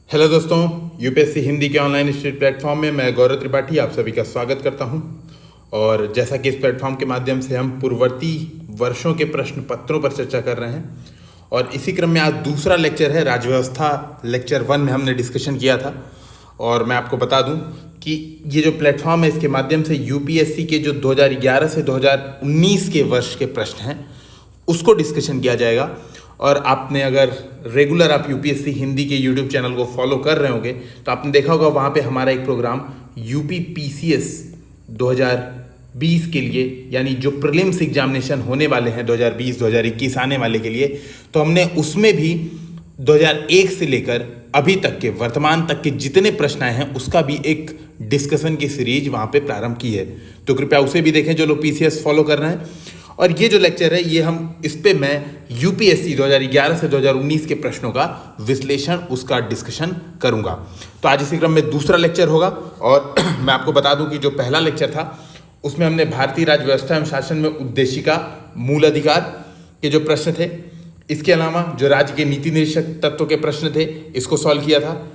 Hello दोस्तों, UPSC Hindi के online study platform में मैं गौरव त्रिपाठी आप सभी का स्वागत करता हूं। और जैसा कि इस प्लेटफॉर्म के माध्यम से हम पूर्ववर्ती वर्षों के प्रश्न पत्रों पर चर्चा कर रहे हैं और इसी क्रम में आज दूसरा लेक्चर है। राज्यव्यवस्था लेक्चर 1 में हमने डिस्कशन किया था और मैं आपको बता दूं कि ये जो प्लेटफॉर्म है इसके माध्यम से यूपीएससी के जो 2011 से 2019 के वर्ष के प्रश्न हैं उसको डिस्कशन किया जाएगा। और आपने अगर रेगुलर आप यूपीएससी हिंदी के यूट्यूब चैनल को फॉलो कर रहे होंगे तो आपने देखा होगा वहाँ पे हमारा एक प्रोग्राम यूपी पीसीएस 2020 के लिए, यानी जो प्रीलिम्स एग्जामिनेशन होने वाले हैं 2020-2021 आने वाले के लिए, तो हमने उसमें भी 2001 से लेकर अभी तक के वर्तमान तक के जितने प्रश्न आए हैं उसका भी एक डिस्कशन की सीरीज वहाँ पे प्रारंभ की है। तो कृपया उसे भी देखें जो लोग पीसीएस फॉलो कर रहे हैं। और ये जो लेक्चर है ये हम इस पे मैं यूपीएससी 2011 से 2019 के प्रश्नों का विश्लेषण उसका डिस्कशन करूंगा। तो आज इसी क्रम में दूसरा लेक्चर होगा और मैं आपको बता दूं कि जो पहला लेक्चर था उसमें हमने भारतीय राज्य व्यवस्था एवं शासन में उद्देशिका मूल अधिकार के जो प्रश्न थे, इसके अलावा जो राज्य के नीति निरीक्षक तत्व के प्रश्न थे इसको सॉल्व किया था।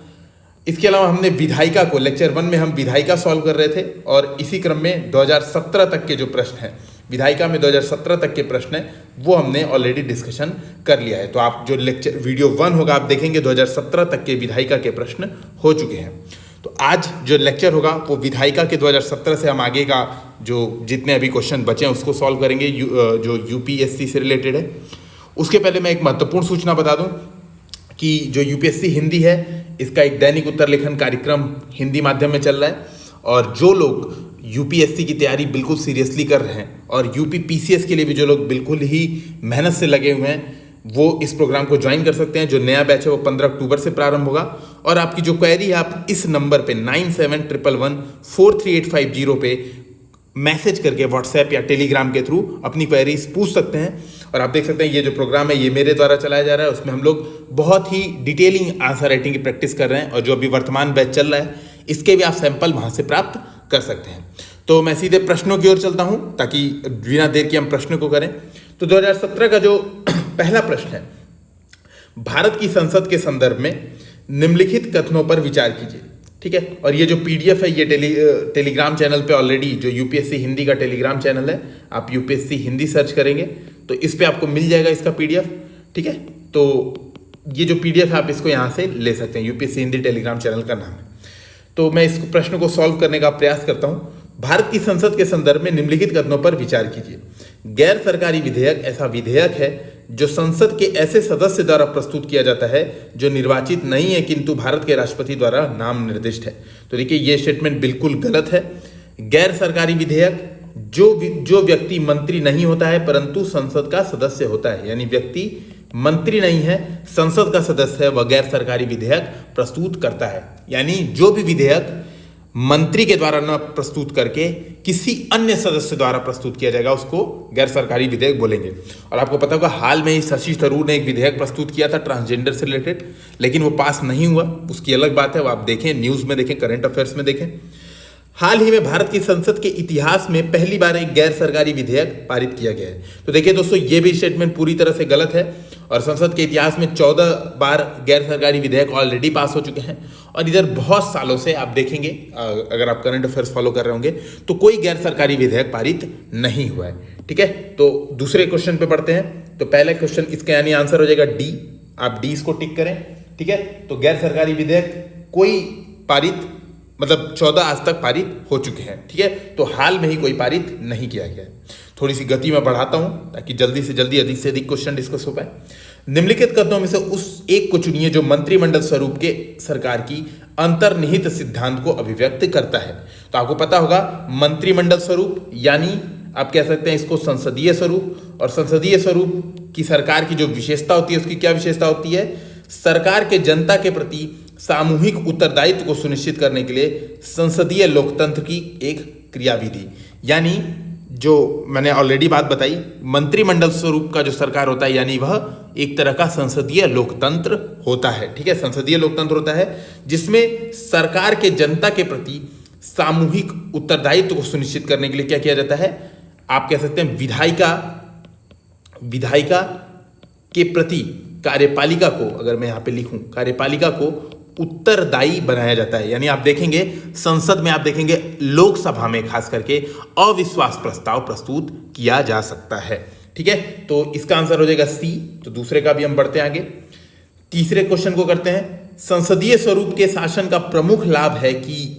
इसके अलावा हमने विधायिका को लेक्चर 1 में हम विधायिका सॉल्व कर रहे थे और इसी क्रम में 2017 तक के जो प्रश्न हैं विधायिका में 2017 तक के प्रश्न है वो हमने ऑलरेडी डिस्कशन कर लिया है। तो आप जो लेक्चर वीडियो 1 होगा आप देखेंगे 2017 तक के विधायिका के प्रश्न हो चुके हैं। तो आज जो लेक्चर होगा वो विधायिका के 2017 से हम आगे का जो जितने अभी क्वेश्चन बचे हैं उसको सॉल्व करेंगे जो यूपीएससी से रिलेटेड है। उसके पहले मैं एक महत्वपूर्ण सूचना बता दूं कि जो यूपीएससी हिंदी है इसका एक दैनिक उत्तर लेखन कार्यक्रम हिंदी माध्यम में चल रहा है और जो लोग यूपीएससी की तैयारी बिल्कुल सीरियसली कर रहे हैं और यूपी पीसीएस के लिए भी जो लोग बिल्कुल ही मेहनत से लगे हुए हैं वो इस प्रोग्राम को ज्वाइन कर सकते हैं। जो नया बैच है वो 15 अक्टूबर से प्रारंभ होगा और आपकी जो क्वेरी है आप इस नंबर पे 9711143850 पे मैसेज करके व्हाट्सएप या टेलीग्राम के थ्रू अपनी क्वेरीज पूछ सकते हैं। और आप देख सकते हैं ये जो प्रोग्राम है ये मेरे द्वारा चलाया जा रहा है, उसमें हम लोग बहुत ही डिटेलिंग आंसर राइटिंग की प्रैक्टिस कर रहे हैं और जो अभी वर्तमान बैच चल रहा है इसके भी आप सैंपल वहाँ से प्राप्त कर सकते हैं। तो मैं सीधे प्रश्नों की ओर चलता हूं ताकि बिना देर के हम प्रश्न को करें। तो 2017 का जो पहला प्रश्न है, भारत की संसद के संदर्भ में निम्नलिखित कथनों पर विचार कीजिए। ठीक है, और ये जो पीडीएफ है ये टेलीग्राम चैनल पे ऑलरेडी जो यूपीएससी हिंदी का टेलीग्राम चैनल है, आप यूपीएससी हिंदी सर्च करेंगे तो इस पे आपको मिल जाएगा इसका पीडीएफ। ठीक है, तो ये जो पीडीएफ है आप इसको यहाँ से ले सकते हैं, यूपीएससी हिंदी टेलीग्राम चैनल का नाम है। तो मैं इस प्रश्न को सॉल्व करने का प्रयास करता हूं। भारत की संसद के संदर्भ में निम्नलिखित कथनों पर विचार कीजिए। गैर सरकारी विधेयक ऐसा विधेयक है जो संसद के ऐसे सदस्य द्वारा प्रस्तुत किया जाता है जो निर्वाचित नहीं है किंतु भारत के राष्ट्रपति द्वारा नाम निर्दिष्ट है। तो देखिए ये स्टेटमेंट बिल्कुल गलत है। गैर सरकारी विधेयक जो व्यक्ति मंत्री नहीं होता है परंतु संसद का सदस्य होता है, यानी व्यक्ति मंत्री नहीं है संसद का सदस्य है, वह गैर सरकारी विधेयक प्रस्तुत करता है। यानी जो भी विधेयक मंत्री के द्वारा न प्रस्तुत करके किसी अन्य सदस्य द्वारा प्रस्तुत किया जाएगा उसको गैर सरकारी विधेयक बोलेंगे। और आपको पता होगा हाल में ही शशि थरूर ने एक विधेयक प्रस्तुत किया था ट्रांसजेंडर से रिलेटेड, लेकिन वो पास नहीं हुआ, उसकी अलग बात है, वो आप देखें न्यूज़ में देखें, करंट अफेयर्स में देखें। हाल ही में भारत की संसद के इतिहास में पहली बार एक गैर सरकारी विधेयक पारित किया गया है। तो देखिए दोस्तों ये भी स्टेटमेंट पूरी तरह से गलत है और संसद के इतिहास में 14 बार गैर सरकारी विधेयक ऑलरेडी पास हो चुके हैं और इधर बहुत सालों से आप देखेंगे अगर आप करंट अफेयर्स फॉलो कर रहे होंगे तो कोई गैर सरकारी विधेयक पारित नहीं हुआ है। ठीक है, तो दूसरे क्वेश्चन पे बढ़ते हैं। तो पहले क्वेश्चन इसका यानी आंसर हो जाएगा डी, आप डी इसको टिक करें। ठीक है, तो गैर सरकारी विधेयक कोई पारित मतलब 14 आज तक पारित हो चुके हैं। ठीक है, तो हाल में ही कोई पारित नहीं किया गया है। थोड़ी सी गति में बढ़ाता हूं ताकि जल्दी से जल्दी अधिक से अधिक क्वेश्चन डिस्कस हो पाए। निम्नलिखित कथनों में से उस एक को चुनिए जो मंत्रिमंडल स्वरूप के सरकार की अंतर्निहित सिद्धांत को अभिव्यक्त करता है। तो आपको पता होगा मंत्रिमंडल स्वरूप यानी आप कह सकते हैं इसको संसदीय स्वरूप, और संसदीय स्वरूप की सरकार की जो विशेषता होती है उसकी क्या विशेषता होती है? सरकार के जनता के प्रति सामूहिक उत्तरदायित्व को सुनिश्चित करने के लिए संसदीय लोकतंत्र की एक क्रियाविधि। यानी जो मैंने ऑलरेडी बात बताई, मंत्रिमंडल स्वरूप का जो सरकार होता है यानी वह एक तरह का संसदीय लोकतंत्र होता है। ठीक है, संसदीय लोकतंत्र होता है जिसमें सरकार के जनता के प्रति सामूहिक उत्तरदायित्व को सुनिश्चित करने के लिए क्या किया जाता है? आप कह सकते हैं विधायिका के प्रति कार्यपालिका को, अगर मैं यहाँ पे लिखूं, कार्यपालिका को उत्तरदायी बनाया जाता है। यानी आप देखेंगे संसद में, आप देखेंगे लोकसभा में खास करके अविश्वास प्रस्ताव प्रस्तुत किया जा सकता है। ठीक है, तो इसका आंसर हो जाएगा सी। तो दूसरे का भी हम बढ़ते हैं आगे, तीसरे क्वेश्चन को करते हैं। संसदीय स्वरूप के शासन का प्रमुख लाभ है कि,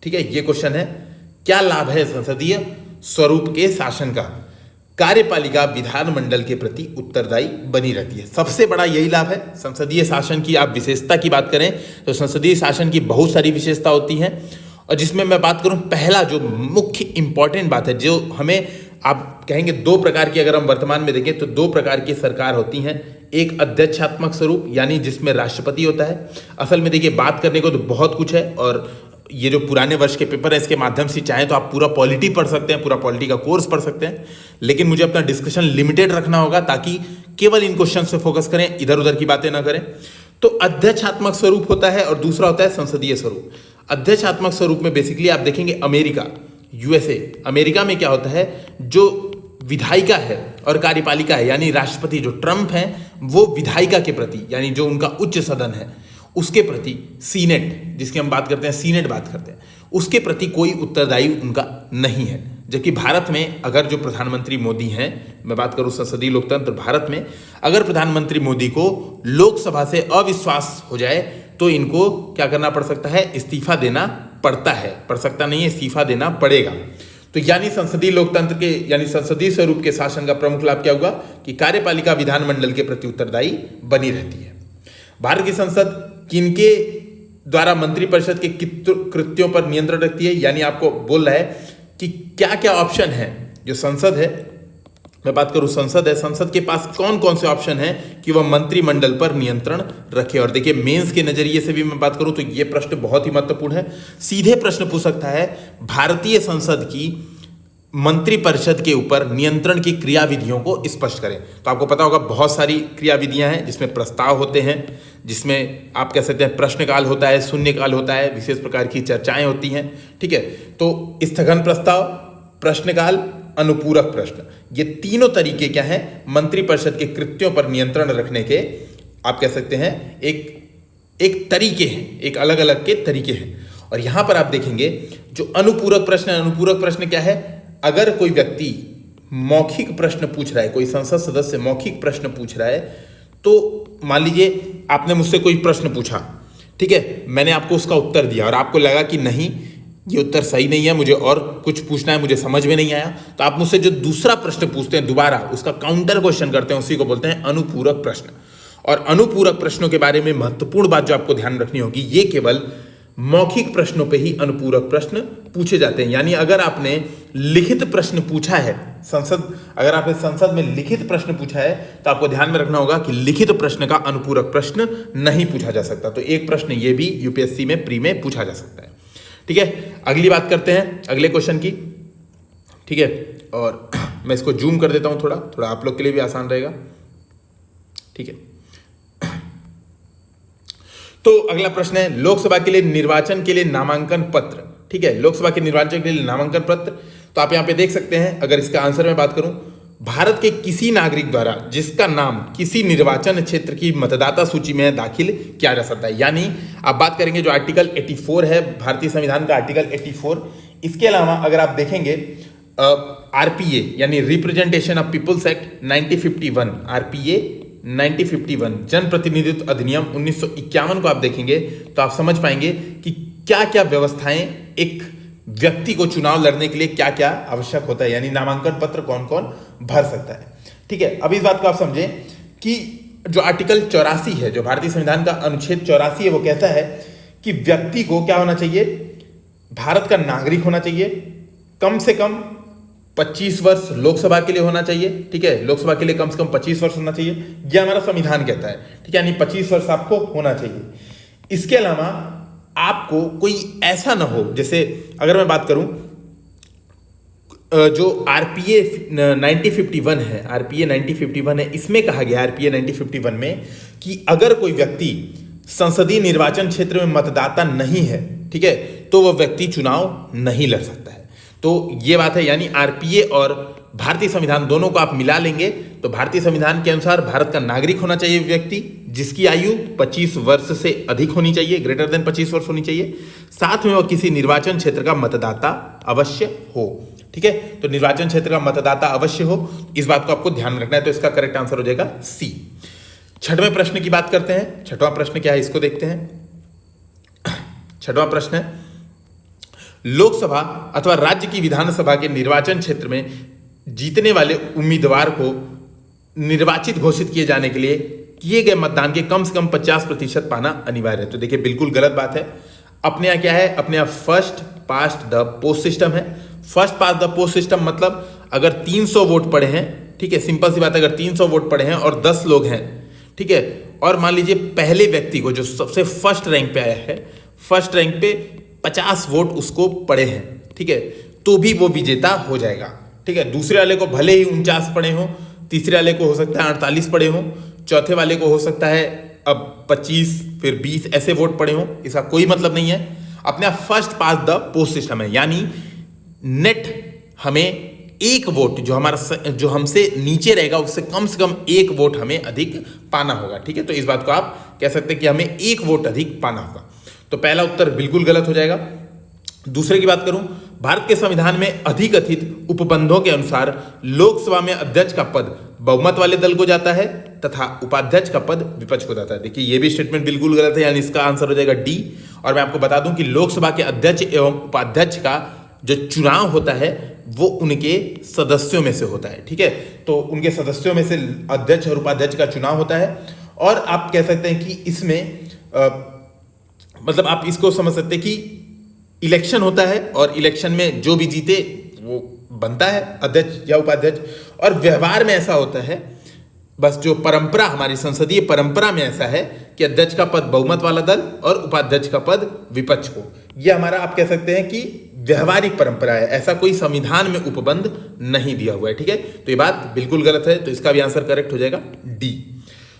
ठीक है, ये क्वेश्चन है, क्या लाभ है संसदीय स्वरूप के शासन का? कार्यपालिका विधानमंडल के प्रति उत्तरदायी बनी रहती है। सबसे बड़ा यही लाभ है संसदीय शासन की। आप विशेषता की बात करें तो संसदीय शासन की बहुत सारी विशेषता होती हैं, और जिसमें मैं बात करूं, पहला जो मुख्य इंपॉर्टेंट बात है, जो हमें आप कहेंगे दो प्रकार की, अगर हम वर्तमान में देखें तो दो प्रकार की सरकार होती हैं। एक अध्यक्षात्मक स्वरूप, यानी जिसमें राष्ट्रपति होता है। असल में देखिए, बात करने को तो बहुत कुछ है, और ये जो पुराने वर्ष के पेपर है इसके माध्यम से चाहें तो आप पूरा पॉलिटी पढ़ सकते हैं, पूरा पॉलिटी का कोर्स पढ़ सकते हैं, लेकिन मुझे अपना डिस्कशन लिमिटेड रखना होगा ताकि केवल इन क्वेश्चन से फोकस करें, इधर उधर की बातें ना करें। तो अध्यक्षात्मक स्वरूप होता है और दूसरा होता है संसदीय स्वरूप। अध्यक्षात्मक स्वरूप में बेसिकली आप देखेंगे अमेरिका, यूएसए, अमेरिका में क्या होता है, जो विधायिका है और कार्यपालिका है, यानी राष्ट्रपति जो ट्रम्प है, वो विधायिका के प्रति, यानी जो उनका उच्च सदन है उसके प्रति, सीनेट जिसकी हम बात करते हैं, सीनेट बात करते हैं, उसके प्रति कोई उत्तरदायी उनका नहीं है। जबकि भारत में अगर जो प्रधानमंत्री मोदी हैं, मैं बात करूं संसदीय लोकतंत्र भारत में, अगर प्रधानमंत्री मोदी को लोकसभा से अविश्वास हो जाए तो इनको क्या करना पड़ सकता है, इस्तीफा देना पड़ता है, पड़ सकता नहीं है, इस्तीफा देना पड़ेगा। तो यानी संसदीय लोकतंत्र के, यानी संसदीय स्वरूप के शासन का प्रमुख लाभ क्या होगा कि कार्यपालिका विधानमंडल के प्रति उत्तरदायी बनी रहती है। भारत की संसद किनके द्वारा मंत्रिपरिषद के कृत्यों पर नियंत्रण रखती है? यानी आपको बोल रहा है कि क्या क्या ऑप्शन है, जो संसद है, मैं बात करूं संसद है, संसद के पास कौन कौन से ऑप्शन है कि वह मंत्रिमंडल पर नियंत्रण रखे। और देखिए, मेंस के नजरिए से भी मैं बात करूं तो यह प्रश्न बहुत ही महत्वपूर्ण है। सीधे प्रश्न पूछ सकता है भारतीय संसद की मंत्रिपरिषद के ऊपर नियंत्रण की क्रियाविधियों को स्पष्ट करें। तो आपको पता होगा बहुत सारी क्रियाविधियां हैं, जिसमें प्रस्ताव होते हैं, जिसमें आप कह सकते हैं प्रश्नकाल होता है, शून्यकाल होता है, विशेष प्रकार की चर्चाएं होती हैं। ठीक है, तो स्थगन प्रस्ताव, प्रश्नकाल, अनुपूरक प्रश्न, ये तीनों तरीके क्या हैं, मंत्रिपरिषद के कृत्यों पर नियंत्रण रखने के, आप कह सकते हैं एक तरीके हैं, एक अलग अलग के तरीके हैं। और यहां पर आप देखेंगे जो अनुपूरक प्रश्न है, अनुपूरक प्रश्न क्या है, अगर कोई व्यक्ति मौखिक प्रश्न पूछ रहा है, कोई संसद सदस्य मौखिक प्रश्न पूछ रहा है, तो मान लीजिए आपने मुझसे कोई प्रश्न पूछा, ठीक है, मैंने आपको उसका उत्तर दिया और आपको लगा कि नहीं ये उत्तर सही नहीं है, मुझे और कुछ पूछना है, मुझे समझ में नहीं आया, तो आप मुझसे जो दूसरा प्रश्न पूछते हैं, दोबारा उसका काउंटर क्वेश्चन करते हैं, उसी को बोलते हैं अनुपूरक प्रश्न। और अनुपूरक प्रश्नों के बारे में महत्वपूर्ण बात जो आपको ध्यान रखनी होगी, ये केवल मौखिक प्रश्नों पे ही अनुपूरक प्रश्न पूछे जाते हैं। यानी अगर आपने लिखित प्रश्न पूछा है, अगर आपने संसद में लिखित प्रश्न पूछा है, तो आपको ध्यान में रखना होगा कि लिखित प्रश्न का अनुपूरक प्रश्न नहीं पूछा जा सकता। तो एक प्रश्न ये भी यूपीएससी में प्री में पूछा जा सकता है। ठीक है, अगली बात करते हैं अगले क्वेश्चन की। ठीक है, और मैं इसको जूम कर देता हूं, थोड़ा आप लोग के लिए भी आसान रहेगा। ठीक है, तो अगला प्रश्न है लोकसभा के लिए निर्वाचन के लिए नामांकन पत्र। ठीक है, लोकसभा के निर्वाचन के लिए नामांकन पत्र, तो आप यहां पे देख सकते हैं, अगर इसका आंसर मैं बात करूं, भारत के किसी नागरिक द्वारा जिसका नाम किसी निर्वाचन क्षेत्र की मतदाता सूची में दाखिल किया जा सकता है। यानी आप बात करेंगे जो आर्टिकल 84 है भारतीय संविधान का, आर्टिकल 84, इसके अलावा अगर आप देखेंगे आरपीए यानी representation of peoples act 1951, RPA 1951, जन प्रतिनिधित्व अधिनियम 1951 को आप देखेंगे तो आप समझ पाएंगे कि क्या क्या व्यवस्थाएं एक व्यक्ति को चुनाव लड़ने के लिए क्या क्या आवश्यक होता है, यानी नामांकन पत्र कौन कौन भर सकता है। ठीक है, अब इस बात को आप समझें कि जो आर्टिकल 84 है, जो भारतीय संविधान का अनुच्छेद 84 है, वो कहता है कि व्यक्ति को क्या होना चाहिए, भारत का नागरिक होना चाहिए, कम से कम 25 वर्ष लोकसभा के लिए होना चाहिए। ठीक है, लोकसभा के लिए कम से कम 25 वर्ष होना चाहिए, यह हमारा संविधान कहता है। ठीक है, यानी 25 वर्ष आपको होना चाहिए। इसके अलावा आपको कोई ऐसा ना हो, जैसे अगर मैं बात करूं जो आरपीए 1951 है, आरपीए 1951 है, इसमें कहा गया आरपीए 1951 में कि अगर कोई व्यक्ति संसदीय निर्वाचन क्षेत्र में मतदाता नहीं है, ठीक है, तो वह व्यक्ति चुनाव नहीं लड़ सकता है। तो ये बात है, यानी आरपीए और भारतीय संविधान दोनों को आप मिला लेंगे तो भारतीय संविधान के अनुसार भारत का नागरिक होना चाहिए व्यक्ति जिसकी आयु 25 वर्ष से अधिक होनी चाहिए, ग्रेटर देन 25 वर्ष होनी चाहिए। साथ में वह किसी निर्वाचन क्षेत्र का मतदाता अवश्य हो। ठीक है, तो निर्वाचन क्षेत्र का मतदाता अवश्य हो, इस बात को आपको ध्यान रखना है। तो इसका करेक्ट आंसर हो जाएगा सी। छठवें प्रश्न की बात करते हैं। छठवां प्रश्न क्या है इसको देखते हैं। छठवां प्रश्न है, लोकसभा अथवा राज्य की विधानसभा के निर्वाचन क्षेत्र में जीतने वाले उम्मीदवार को निर्वाचित घोषित किए जाने के लिए किए गए मतदान के कम से कम 50% पाना अनिवार्य है। तो देखिए बिल्कुल गलत बात है। अपने यहाँ क्या है, अपने यहाँ first past the post system है। First past the post system मतलब अगर 300 वोट पड़े हैं, ठीक है, सिंपल सी बात है, अगर 300 वोट पड़े हैं और 10 लोग हैं, ठीक है, और मान लीजिए पहले व्यक्ति को जो सबसे फर्स्ट रैंक पे आया है, फर्स्ट रैंक पे 50 वोट उसको पड़े हैं, ठीक है, तो भी वो विजेता हो जाएगा। ठीक है, दूसरे वाले को भले ही 49 पड़े हों, तीसरे वाले को हो सकता है 48 पड़े हों, चौथे वाले को हो सकता है अब 25 फिर 20 ऐसे वोट पड़े हों, इसका कोई मतलब नहीं है। अपने first pass the post system है, यानी नेट हमें एक वोट जो हमसे नीचे रहेगा उससे कम एक वोट हमें अधिक पाना होगा। ठीक है, तो इस बात को आप कह सकते हैं कि हमें एक वोट अधिक पाना होगा। तो पहला उत्तर बिल्कुल गलत हो जाएगा। दूसरे की बात करूं, भारत के संविधान में अधिकथित उपबंधों के अनुसार लोकसभा में अध्यक्ष का पद बहुमत वाले दल को जाता है तथा उपाध्यक्ष का पद विपक्ष को जाता है। देखिए ये भी स्टेटमेंट बिल्कुल गलत है, यानी इसका आंसर हो जाएगा डी। और मैं आपको बता दूं कि लोकसभा के अध्यक्ष एवं उपाध्यक्ष का जो चुनाव होता है वो उनके सदस्यों में से होता है। ठीक है, तो उनके सदस्यों में से अध्यक्ष और उपाध्यक्ष का चुनाव होता है। और आप कह सकते हैं कि इसमें मतलब आप इसको समझ सकते हैं कि इलेक्शन होता है और इलेक्शन में जो भी जीते वो बनता है अध्यक्ष या उपाध्यक्ष। और व्यवहार में ऐसा होता है, बस जो परंपरा हमारी संसदीय परंपरा में ऐसा है कि अध्यक्ष का पद बहुमत वाला दल और उपाध्यक्ष का पद विपक्ष को। यह हमारा आप कह सकते हैं कि व्यवहारिक परंपरा है, ऐसा कोई संविधान में उपबंध नहीं दिया हुआ है। ठीक है, तो ये बात बिल्कुल गलत है, तो इसका भी आंसर करेक्ट हो जाएगा डी।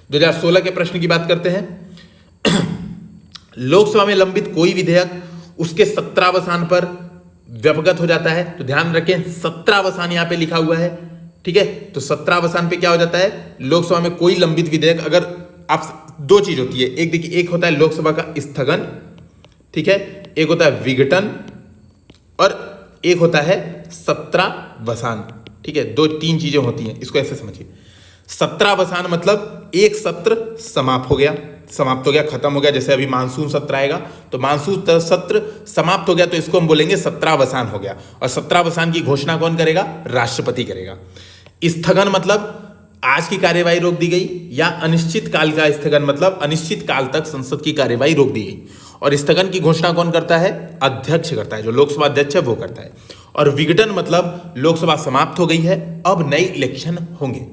2016 के प्रश्न की बात करते हैं। लोकसभा में लंबित कोई विधेयक उसके 17वां पर व्यपगत हो जाता है। तो ध्यान रखें 17वां यहां पे लिखा हुआ है। ठीक है, तो 17वां पे क्या हो जाता है, लोकसभा में कोई लंबित विधेयक, अगर आप दो चीज होती है, एक देखिए, एक होता है लोकसभा का स्थगन, ठीक है, एक होता है विघटन और एक होता है सत्रावसान। ठीक है, दो तीन चीजें होती हैं, इसको ऐसे समझिए। सत्रावसान मतलब एक सत्र समाप्त हो गया, खत्म हो गया। जैसे अभी मानसून सत्र आएगा तो मानसून सत्र समाप्त हो गया, तो इसको हम बोलेंगे सत्रावसान हो गया। और सत्रावसान की घोषणा कौन करेगा, राष्ट्रपति करेगा। स्थगन मतलब आज की कार्यवाही रोक दी गई, या अनिश्चित काल का स्थगन मतलब अनिश्चित काल तक संसद की कार्यवाही रोक दी गई। और स्थगन की घोषणा कौन करता है, अध्यक्ष करता है, जो लोकसभा अध्यक्ष है वो करता है। और विघटन मतलब लोकसभा समाप्त हो गई है, अब नई इलेक्शन होंगे।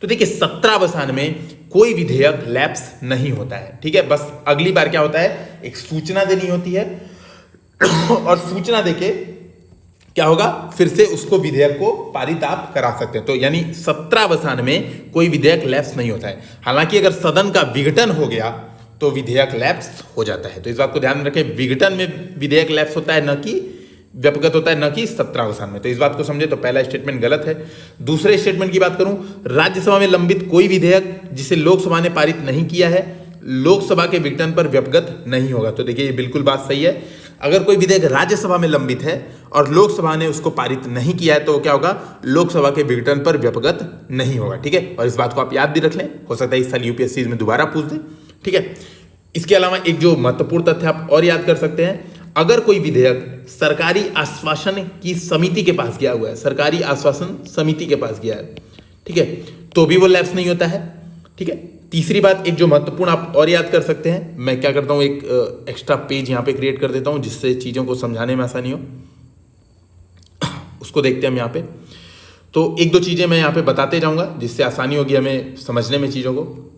तो देखिए 17वां में कोई विधेयक लैप्स नहीं होता है। ठीक है, बस अगली बार क्या होता है, एक सूचना देनी होती है और सूचना देके क्या होगा, फिर से उसको विधेयक को पारित आप करा सकते हैं। तो यानी 17वां में कोई विधेयक लैप्स नहीं होता है। हालांकि अगर सदन का विघटन हो गया तो विधेयक लैप्स हो जाता है। तो इस बात को ध्यान रखें, विघटन में विधेयक लैप्स होता है, न कि व्यपगत होता है, न कि 17वां में। तो इस बात को समझे, तो पहला स्टेटमेंट गलत है। दूसरे स्टेटमेंट की बात करूं, राज्यसभा में लंबित कोई विधेयक जिसे लोकसभा ने पारित नहीं किया है लोकसभा के विघटन पर व्यपगत नहीं होगा। तो देखिए ये बिल्कुल बात सही है। अगर कोई विधेयक राज्यसभा में लंबित है और लोकसभा ने उसको पारित नहीं किया है तो क्या होगा, लोकसभा के विघटन पर व्यपगत नहीं होगा। ठीक है, और इस बात को आप याद भी रख लें, हो सकता है इस साल यूपीएससी में दोबारा पूछ दे। ठीक है, इसके अलावा एक जो महत्वपूर्ण तथ्य आप और याद कर सकते हैं, अगर कोई विधेयक सरकारी आश्वासन की समिति के पास गया हुआ है, सरकारी आश्वासन समिति के पास गया है, ठीक है, तो भी वो लैप्स नहीं होता है। ठीक है, तीसरी बात एक जो महत्वपूर्ण आप और याद कर सकते हैं, मैं क्या करता हूं, एक एक्स्ट्रा पेज यहां पे क्रिएट कर देता हूं जिससे चीजों को समझाने में आसानी हो। उसको देखते हैं हम यहां पे। तो एक दो चीजें मैं यहां पे बताते जाऊंगा जिससे आसानी होगी हमें समझने में चीजों को।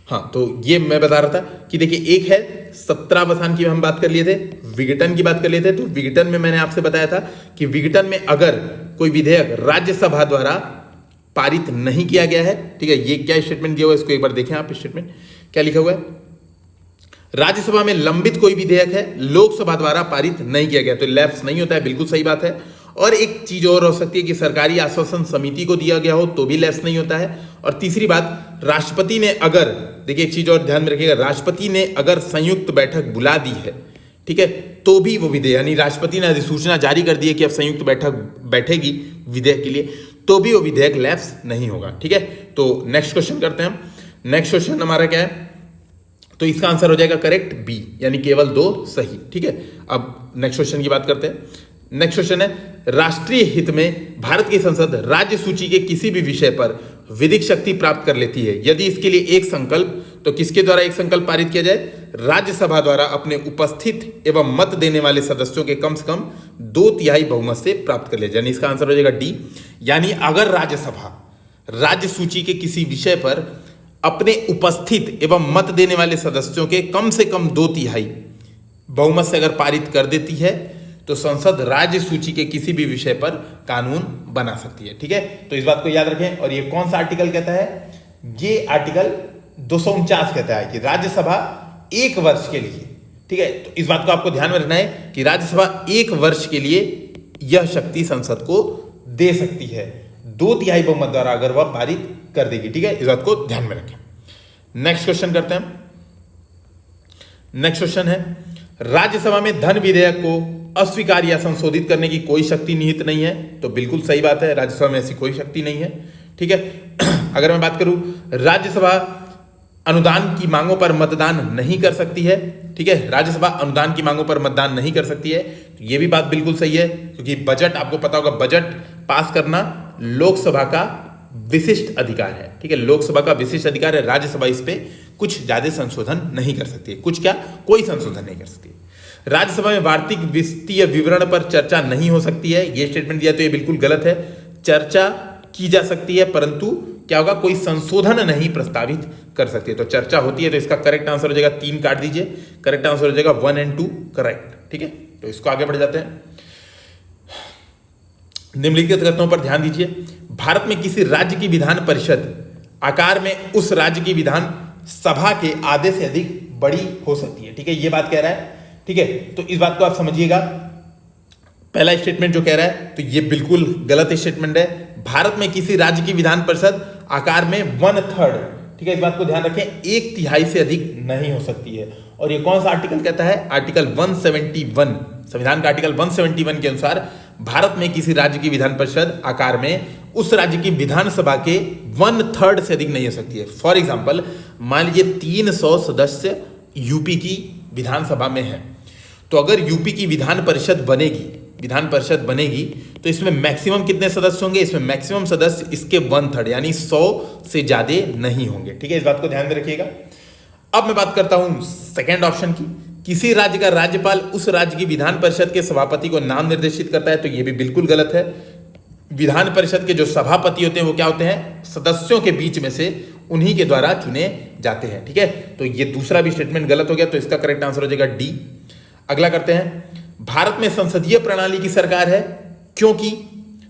हाँ, तो ये मैं बता रहा था कि देखिए एक है 17वां की हम बात कर लिए थे, विघटन की बात कर लिए थे। तो विघटन में मैंने आपसे बताया था कि विघटन में अगर कोई विधेयक राज्यसभा द्वारा पारित नहीं किया गया है, ठीक है, ये क्या स्टेटमेंट दिया हुआ है इसको एक बार देखें आप स्टेटमेंट, क्या लिखा हुआ है? राज्यसभा में लंबित कोई विधेयक है लोकसभा द्वारा पारित नहीं किया गया तो लैप्स नहीं होता है, बिल्कुल सही बात है। और एक चीज और हो सकती है कि सरकारी आश्वासन समिति को दिया गया हो तो भी लैप्स नहीं होता है। और तीसरी बात, राष्ट्रपति ने अगर, देखिए एक चीज और ध्यान में रखिएगा, राष्ट्रपति ने अगर संयुक्त बैठक बुला दी है, ठीक है, तो भी वो विधेयक, यानी राष्ट्रपति ने अधिसूचना जारी कर दी है कि अब संयुक्त बैठक बैठेगी विधेयक के लिए, तो भी वो विधेयक लैप्स नहीं होगा। ठीक है, तो नेक्स्ट क्वेश्चन करते हैं हम। नेक्स्ट क्वेश्चन हमारा क्या है? तो इसका आंसर हो जाएगा करेक्ट बी, यानी केवल 2 सही। ठीक है, अब नेक्स्ट क्वेश्चन की बात करते हैं। नेक्स्ट क्वेश्चन है, राष्ट्रीय हित में भारत की संसद राज्य सूची के किसी भी विषय पर विधिक शक्ति प्राप्त कर लेती है यदि इसके लिए एक संकल्प, तो किसके द्वारा एक संकल्प पारित किया जाए? राज्यसभा द्वारा अपने उपस्थित एवं मत देने वाले सदस्यों के कम से कम 2/3 बहुमत से प्राप्त कर ले, यानी इसका आंसर हो जाएगा डी। यानी अगर राज्यसभा राज्य सूची के किसी विषय पर अपने उपस्थित एवं मत देने वाले सदस्यों के कम से कम 2/3 बहुमत से अगर पारित कर देती है तो संसद राज्य सूची के किसी भी विषय पर कानून बना सकती है। ठीक है, तो इस बात को याद रखें। और ये कौन सा आर्टिकल कहता है? ये आर्टिकल 249 कहता है कि राज्यसभा 1 वर्ष के लिए, ठीक है, तो इस बात को आपको ध्यान में रखना है कि राज्यसभा 1 वर्ष के लिए यह शक्ति संसद को दे सकती है 2/3 बहुमत द्वारा अगर वह पारित कर देगी। ठीक है, इस बात को ध्यान में रखें। नेक्स्ट क्वेश्चन करते हैं। नेक्स्ट क्वेश्चन है, राज्यसभा में धन विधेयक को अस्वीकार या संशोधित करने की कोई शक्ति निहित नहीं है, तो बिल्कुल सही बात है, राज्यसभा में ऐसी कोई शक्ति नहीं है। ठीक है, अगर मैं बात करूं, राज्यसभा अनुदान की मांगों पर मतदान नहीं कर सकती है। ठीक है, राज्यसभा अनुदान की मांगों पर मतदान नहीं कर सकती है, तो ये भी बात बिल्कुल सही है, क्योंकि बजट, आपको पता होगा, बजट पास करना लोकसभा का विशिष्ट अधिकार है। ठीक है, लोकसभा का विशिष्ट अधिकार है, राज्यसभा इस पे कुछ ज्यादा संशोधन नहीं कर सकती है। कुछ क्या? कोई संशोधन नहीं कर सकती। राज्यसभा में वार्षिक वित्तीय विवरण पर चर्चा नहीं हो सकती है, ये स्टेटमेंट दिया तो ये बिल्कुल गलत है। चर्चा की जा सकती है, परंतु क्या होगा? कोई संशोधन नहीं प्रस्तावित कर सकती है। तो चर्चा होती है, तो इसका करेक्ट आंसर हो जाएगा 3 काट दीजिए, करेक्ट आंसर हो जाएगा 1 और 2 करेक्ट। ठीक है, तो इसको आगे बढ़ जाते हैं। निम्नलिखित तथ्यों पर ध्यान दीजिए। भारत में किसी राज्य की विधान परिषद आकार में उस राज्य की विधान सभा के आधे से अधिक बड़ी हो सकती है। ठीक है, ये बात कह रहा है। ठीक है, तो इस बात को आप समझिएगा। पहला स्टेटमेंट जो कह रहा है, तो ये बिल्कुल गलत स्टेटमेंट है। भारत में किसी राज्य की विधान परिषद आकार में 1/3, ठीक है, इस बात को ध्यान रखें, 1/3 से अधिक नहीं हो सकती है। और ये कौन सा आर्टिकल कहता है? आर्टिकल 171, संविधान का आर्टिकल 171 के अनुसार भारत में किसी राज्य की विधान परिषद आकार में उस राज्य की विधानसभा के 1/3 से अधिक नहीं हो सकती है। फॉर एग्जाम्पल, मान लीजिए 300 सदस्य यूपी की विधानसभा में है, तो अगर यूपी की विधान परिषद बनेगी तो इसमें मैक्सिमम कितने सदस्य होंगे? इसमें मैक्सिमम सदस्य इसके 1/3 यानी 100 से ज्यादा नहीं होंगे। ठीक है, इस बात को ध्यान में रखिएगा। अब मैं बात करता हूं सेकेंड ऑप्शन की। किसी राज्य का राज्यपाल उस राज्य की विधान परिषद के सभापति को नाम निर्देशित करता है, तो यह भी बिल्कुल गलत है। विधान परिषद के जो सभापति होते हैं वो क्या होते हैं? सदस्यों के बीच में से उन्हीं के द्वारा चुने जाते हैं। ठीक है, तो ये दूसरा भी स्टेटमेंट गलत हो गया, तो इसका करेक्ट आंसर हो जाएगा डी। अगला करते हैं, भारत में संसदीय प्रणाली की सरकार है क्योंकि,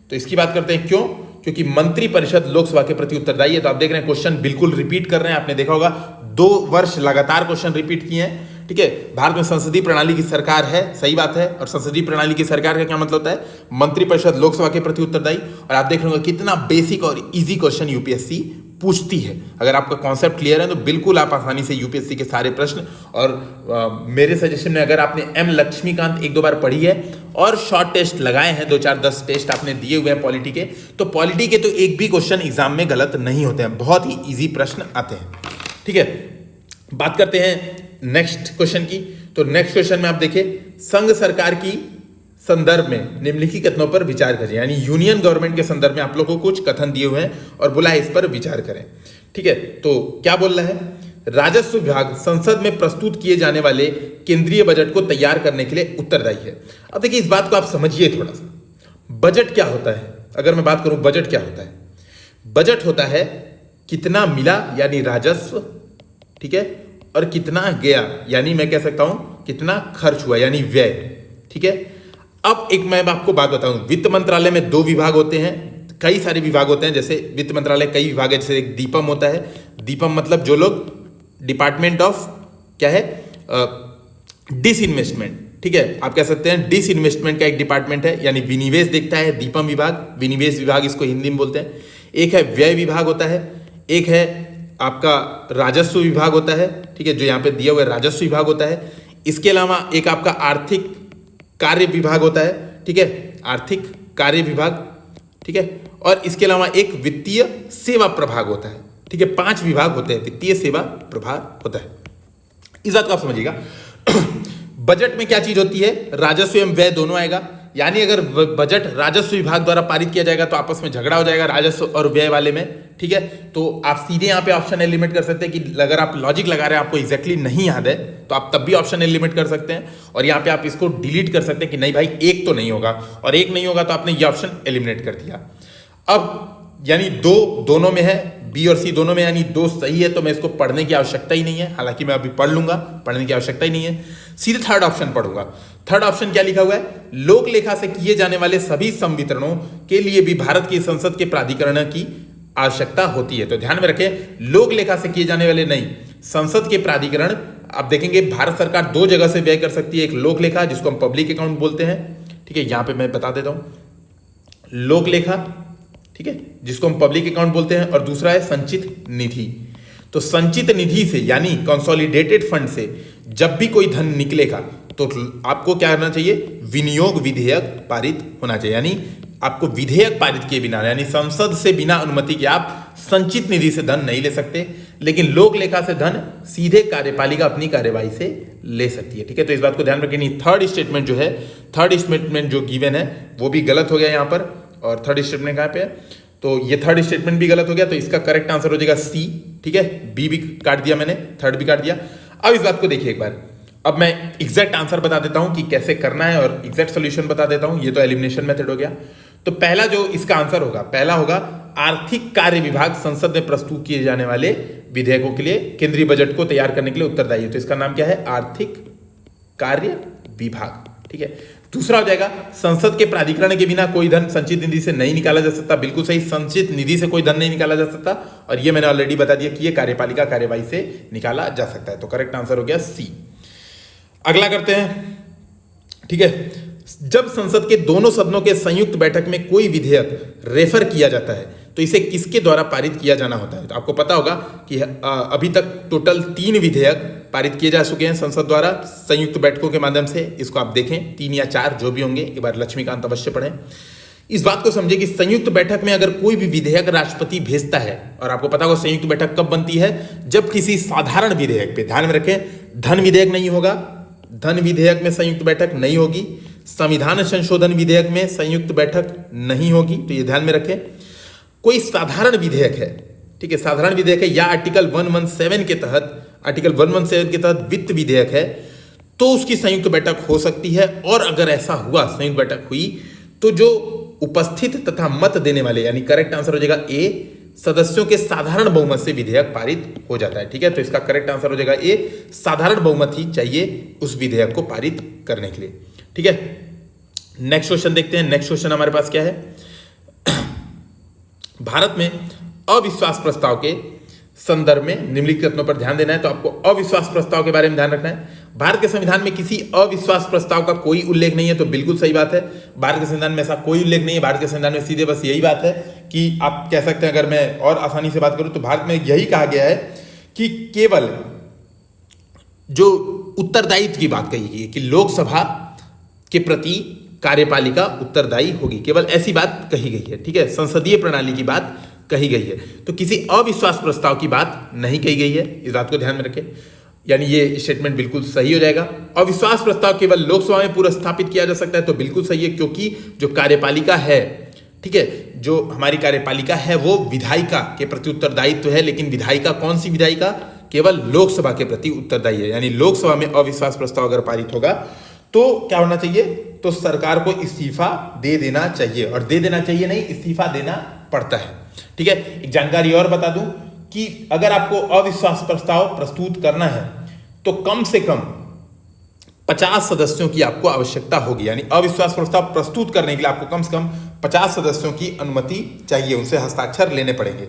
तो इसकी बात करते हैं क्यों? क्योंकि मंत्री परिषद लोकसभा के प्रति उत्तरदायी है। तो आप देख रहे हैं क्वेश्चन बिल्कुल रिपीट कर रहे हैं, आपने देखा होगा 2 वर्ष लगातार क्वेश्चन रिपीट किए हैं। ठीक है, भारत में संसदीय प्रणाली की सरकार है, सही बात है। और संसदीय प्रणाली की सरकार का क्या मतलब होता है? मंत्री परिषद लोकसभा के प्रति उत्तरदायी। और आप देख रहे होंगे कितना बेसिक और इजी क्वेश्चन यूपीएससी पूछती है। अगर आपका कॉन्सेप्ट क्लियर है तो बिल्कुल आप आसानी से यूपीएससी के सारे प्रश्न, और मेरे सजेशन में अगर आपने एम लक्ष्मीकांत 1-2 बार पढ़ी है और शॉर्ट टेस्ट लगाए हैं, 2-4-10 टेस्ट आपने दिए हुए हैं पॉलिटी के, तो पॉलिटी के तो एक भी क्वेश्चन एग्जाम में गलत नहीं होते हैं, बहुत ही ईजी प्रश्न आते हैं। ठीक है, बात करते हैं नेक्स्ट क्वेश्चन की। तो नेक्स्ट क्वेश्चन में आप देखिए, संघ सरकार की संदर्भ में निम्नलिखित कथनों पर विचार करें, यानी यूनियन गवर्नमेंट के संदर्भ में आप लोगों को कुछ कथन दिए हुए हैं और बोला है इस पर विचार करें। ठीक है, तो क्या बोल रहा है? राजस्व विभाग संसद में प्रस्तुत किए जाने वाले केंद्रीय बजट को तैयार करने के लिए उत्तरदायी है। अब देखिए, इस बात को आप समझिए थोड़ा सा। बजट क्या होता है? अगर मैं बात करूं बजट क्या होता है, बजट होता है कितना मिला यानी राजस्व, ठीक है, और कितना गया यानी मैं कह सकता हूं कितना खर्च हुआ यानी व्यय। ठीक है, अब एक मैं आपको बात बताऊं, वित्त मंत्रालय में 2 विभाग होते हैं, कई सारे विभाग होते हैं, जैसे वित्त मंत्रालय कई विभाग है, जैसे एक दीपम होता है। दीपम मतलब जो लोग डिपार्टमेंट ऑफ क्या है, डिसइन्वेस्टमेंट, ठीक है, आप कह सकते हैं डिसइन्वेस्टमेंट का एक डिपार्टमेंट है, यानी विनिवेश देखता है दीपम विभाग, विनिवेश विभाग इसको हिंदी में बोलते हैं। एक है व्यय विभाग होता है, एक है आपका राजस्व विभाग होता है, ठीक है, जो यहाँ पे दिया हुआ राजस्व विभाग होता है। इसके अलावा एक आपका आर्थिक कार्य विभाग होता है, ठीक है, आर्थिक कार्य विभाग, ठीक है, और इसके अलावा एक वित्तीय सेवा प्रभाग होता है, ठीक है, 5 विभाग होते हैं, वित्तीय सेवा प्रभाग होता है। इस बात को आप समझिएगा। बजट में क्या चीज होती है, राजस्व एवं व्यय दोनों आएगा, यानी अगर बजट राजस्व विभाग द्वारा पारित किया जाएगा तो आपस में झगड़ा हो जाएगा राजस्व और व्यय वाले में, ठीक है। तो आप सीधे यहाँ पे ऑप्शन एलिमिनेट कर सकते हैं कि अगर आप लॉजिक लगा रहे हैं आपको एग्जैक्टली नहीं याद है तो आप तब भी ऑप्शन एलिमिनेट कर सकते हैं, और यहाँ पे आप इसको डिलीट कर सकते हैं कि नहीं भाई एक तो नहीं होगा, और एक नहीं होगा तो आपने ये ऑप्शन एलिमिनेट कर दिया। अब यानी दोनों में है, बी और सी दोनों में, यानी 2 सही है, तो मैं इसको पढ़ने की आवश्यकता ही नहीं है, हालांकि मैं अभी पढ़ लूंगा, पढ़ने की आवश्यकता ही नहीं है, सीधे थर्ड ऑप्शन पढ़ूंगा। थर्ड ऑप्शन क्या लिखा हुआ है, लोक लेखा से किए जाने वाले सभी संवितरणों के लिए भी भारत की संसद के प्राधिकरण की आवश्यकता होती है। तो ध्यान में रखें, लोक लेखा से किए जाने वाले नहीं, संसद के प्राधिकरण। आप देखेंगे भारत सरकार 2 जगह से व्यय कर सकती है, एक लोक लेखा जिसको हम पब्लिक अकाउंट बोलते हैं, ठीक है, यहां पे मैं बता देता हूं, लोक लेखा, ठीक है, जिसको हम पब्लिक अकाउंट बोलते हैं, और दूसरा है संचित निधि। तो संचित निधि से यानी कंसोलिडेटेड फंड से जब भी कोई धन निकलेगा तो आपको क्या करना चाहिए, विनियोग विधेयक पारित होना चाहिए, यानी आपको विधेयक पारित किए बिना, यानी संसद से बिना अनुमति के आप संचित निधि से धन नहीं ले सकते, लेकिन लोक लेखा से धन सीधे कार्यपालिका अपनी कार्यवाही से ले सकती है, ठीक है। तो इस बात को ध्यान रखें, थर्ड स्टेटमेंट जो है, थर्ड स्टेटमेंट जो गिवन है वो भी गलत हो गया यहाँ पर, और थर्ड स्टेटमेंट कहाँ पे है, तो ये थर्ड स्टेटमेंट भी गलत हो गया, तो इसका करेक्ट आंसर हो जाएगा सी, ठीक है, बी भी काट दिया मैंने, थर्ड भी काट दिया। अब इस बात को देखिए एक बार, अब मैं एग्जैक्ट आंसर बता देता हूं कि कैसे करना है और एग्जैक्ट सॉल्यूशन बता देता हूं। ये तो एलिमिनेशन मेथड हो गया। तो पहला जो इसका आंसर होगा, पहला होगा आर्थिक कार्य विभाग संसद में प्रस्तुत किए जाने वाले विधेयकों के लिए केंद्रीय बजट को तैयार करने के लिए उत्तरदायी है। तो इसका नाम क्या है, आर्थिक कार्य विभाग, ठीक है। दूसरा हो जाएगा, संसद के प्राधिकरण के बिना कोई धन संचित निधि से नहीं निकाला जा सकता। बिल्कुल सही, संचित निधि से कोई धन नहीं निकाला जा सकता, और ये मैंने ऑलरेडी बता दिया कि ये कार्यपालिका कार्यवाही से निकाला जा सकता है। तो करेक्ट आंसर हो गया सी। अगला करते हैं, ठीक है। जब संसद के दोनों सदनों के संयुक्त बैठक में कोई विधेयक रेफर किया जाता है तो इसे किसके द्वारा पारित किया जाना होता है। तो आपको पता होगा कि अभी तक टोटल 3 विधेयक पारित किए जा चुके हैं संसद द्वारा संयुक्त बैठकों के माध्यम से। इसको आप देखें, 3 या 4 जो भी होंगे, एक बार लक्ष्मीकांत अवश्य पढ़ें। इस बात को समझे कि संयुक्त बैठक में अगर कोई भी विधेयक राष्ट्रपति भेजता है, और आपको पता होगा संयुक्त बैठक कब बनती है, जब किसी साधारण विधेयक पे, ध्यान में रखें, धन विधेयक नहीं होगा, धन विधेयक में संयुक्त बैठक नहीं होगी, संविधान संशोधन विधेयक में संयुक्त बैठक नहीं होगी, तो ये ध्यान में रखें। कोई साधारण विधेयक है, ठीक है, साधारण विधेयक है, या आर्टिकल 117 के तहत, आर्टिकल 117 के तहत वित्त विधेयक है, तो उसकी संयुक्त बैठक हो सकती है। और अगर ऐसा हुआ, संयुक्त बैठक हुई, तो जो उपस्थित तथा मत देने वाले, यानी करेक्ट आंसर हो जाएगा ए, सदस्यों के साधारण बहुमत से विधेयक पारित हो जाता है, ठीक है। तो इसका करेक्ट आंसर हो जाएगा ए, साधारण बहुमत ही चाहिए उस विधेयक को पारित करने के लिए, ठीक है। नेक्स्ट क्वेश्चन देखते हैं। नेक्स्ट क्वेश्चन हमारे पास क्या है, भारत में अविश्वास प्रस्ताव के संदर्भ में निम्नलिखित कथनों पर ध्यान देना है। तो आपको अविश्वास प्रस्ताव के बारे में ध्यान रखना है। भारत के संविधान में किसी अविश्वास प्रस्ताव का कोई उल्लेख नहीं है, तो बिल्कुल सही बात है, भारत के संविधान में ऐसा कोई उल्लेख नहीं है। भारत के संविधान में सीधे बस यही बात है कि आप कह सकते हैं, अगर मैं और आसानी से बात करूं तो भारत में यही कहा गया है कि केवल जो उत्तरदायित्व की बात कही गई है कि लोकसभा के प्रति कार्यपालिका उत्तरदायी होगी, केवल ऐसी बात कही गई है, ठीक है, संसदीय प्रणाली की बात कही गई है। तो किसी अविश्वास प्रस्ताव की बात नहीं कही गई है, इस बात को ध्यान में रखें, यानी ये स्टेटमेंट बिल्कुल सही हो जाएगा। अविश्वास प्रस्ताव केवल लोकसभा में पूरा स्थापित किया जा सकता है, तो बिल्कुल सही है, क्योंकि जो कार्यपालिका है, ठीक है, जो हमारी कार्यपालिका है वो विधायिका के प्रति उत्तरदायित्व है, लेकिन विधायिका कौन सी विधायिका, केवल लोकसभा के प्रति उत्तरदायी है। यानी लोकसभा में अविश्वास प्रस्ताव अगर पारित होगा तो क्या होना चाहिए, तो सरकार को इस्तीफा दे देना चाहिए, और दे देना चाहिए नहीं, इस्तीफा देना पड़ता है, ठीक है। एक जानकारी और बता दूं कि अगर आपको अविश्वास प्रस्ताव प्रस्तुत करना है तो कम से कम 50 सदस्यों की आपको आवश्यकता होगी, यानी अविश्वास प्रस्ताव प्रस्तुत करने के लिए आपको कम से कम 50 सदस्यों की अनुमति चाहिए, उनसे हस्ताक्षर लेने पड़ेंगे।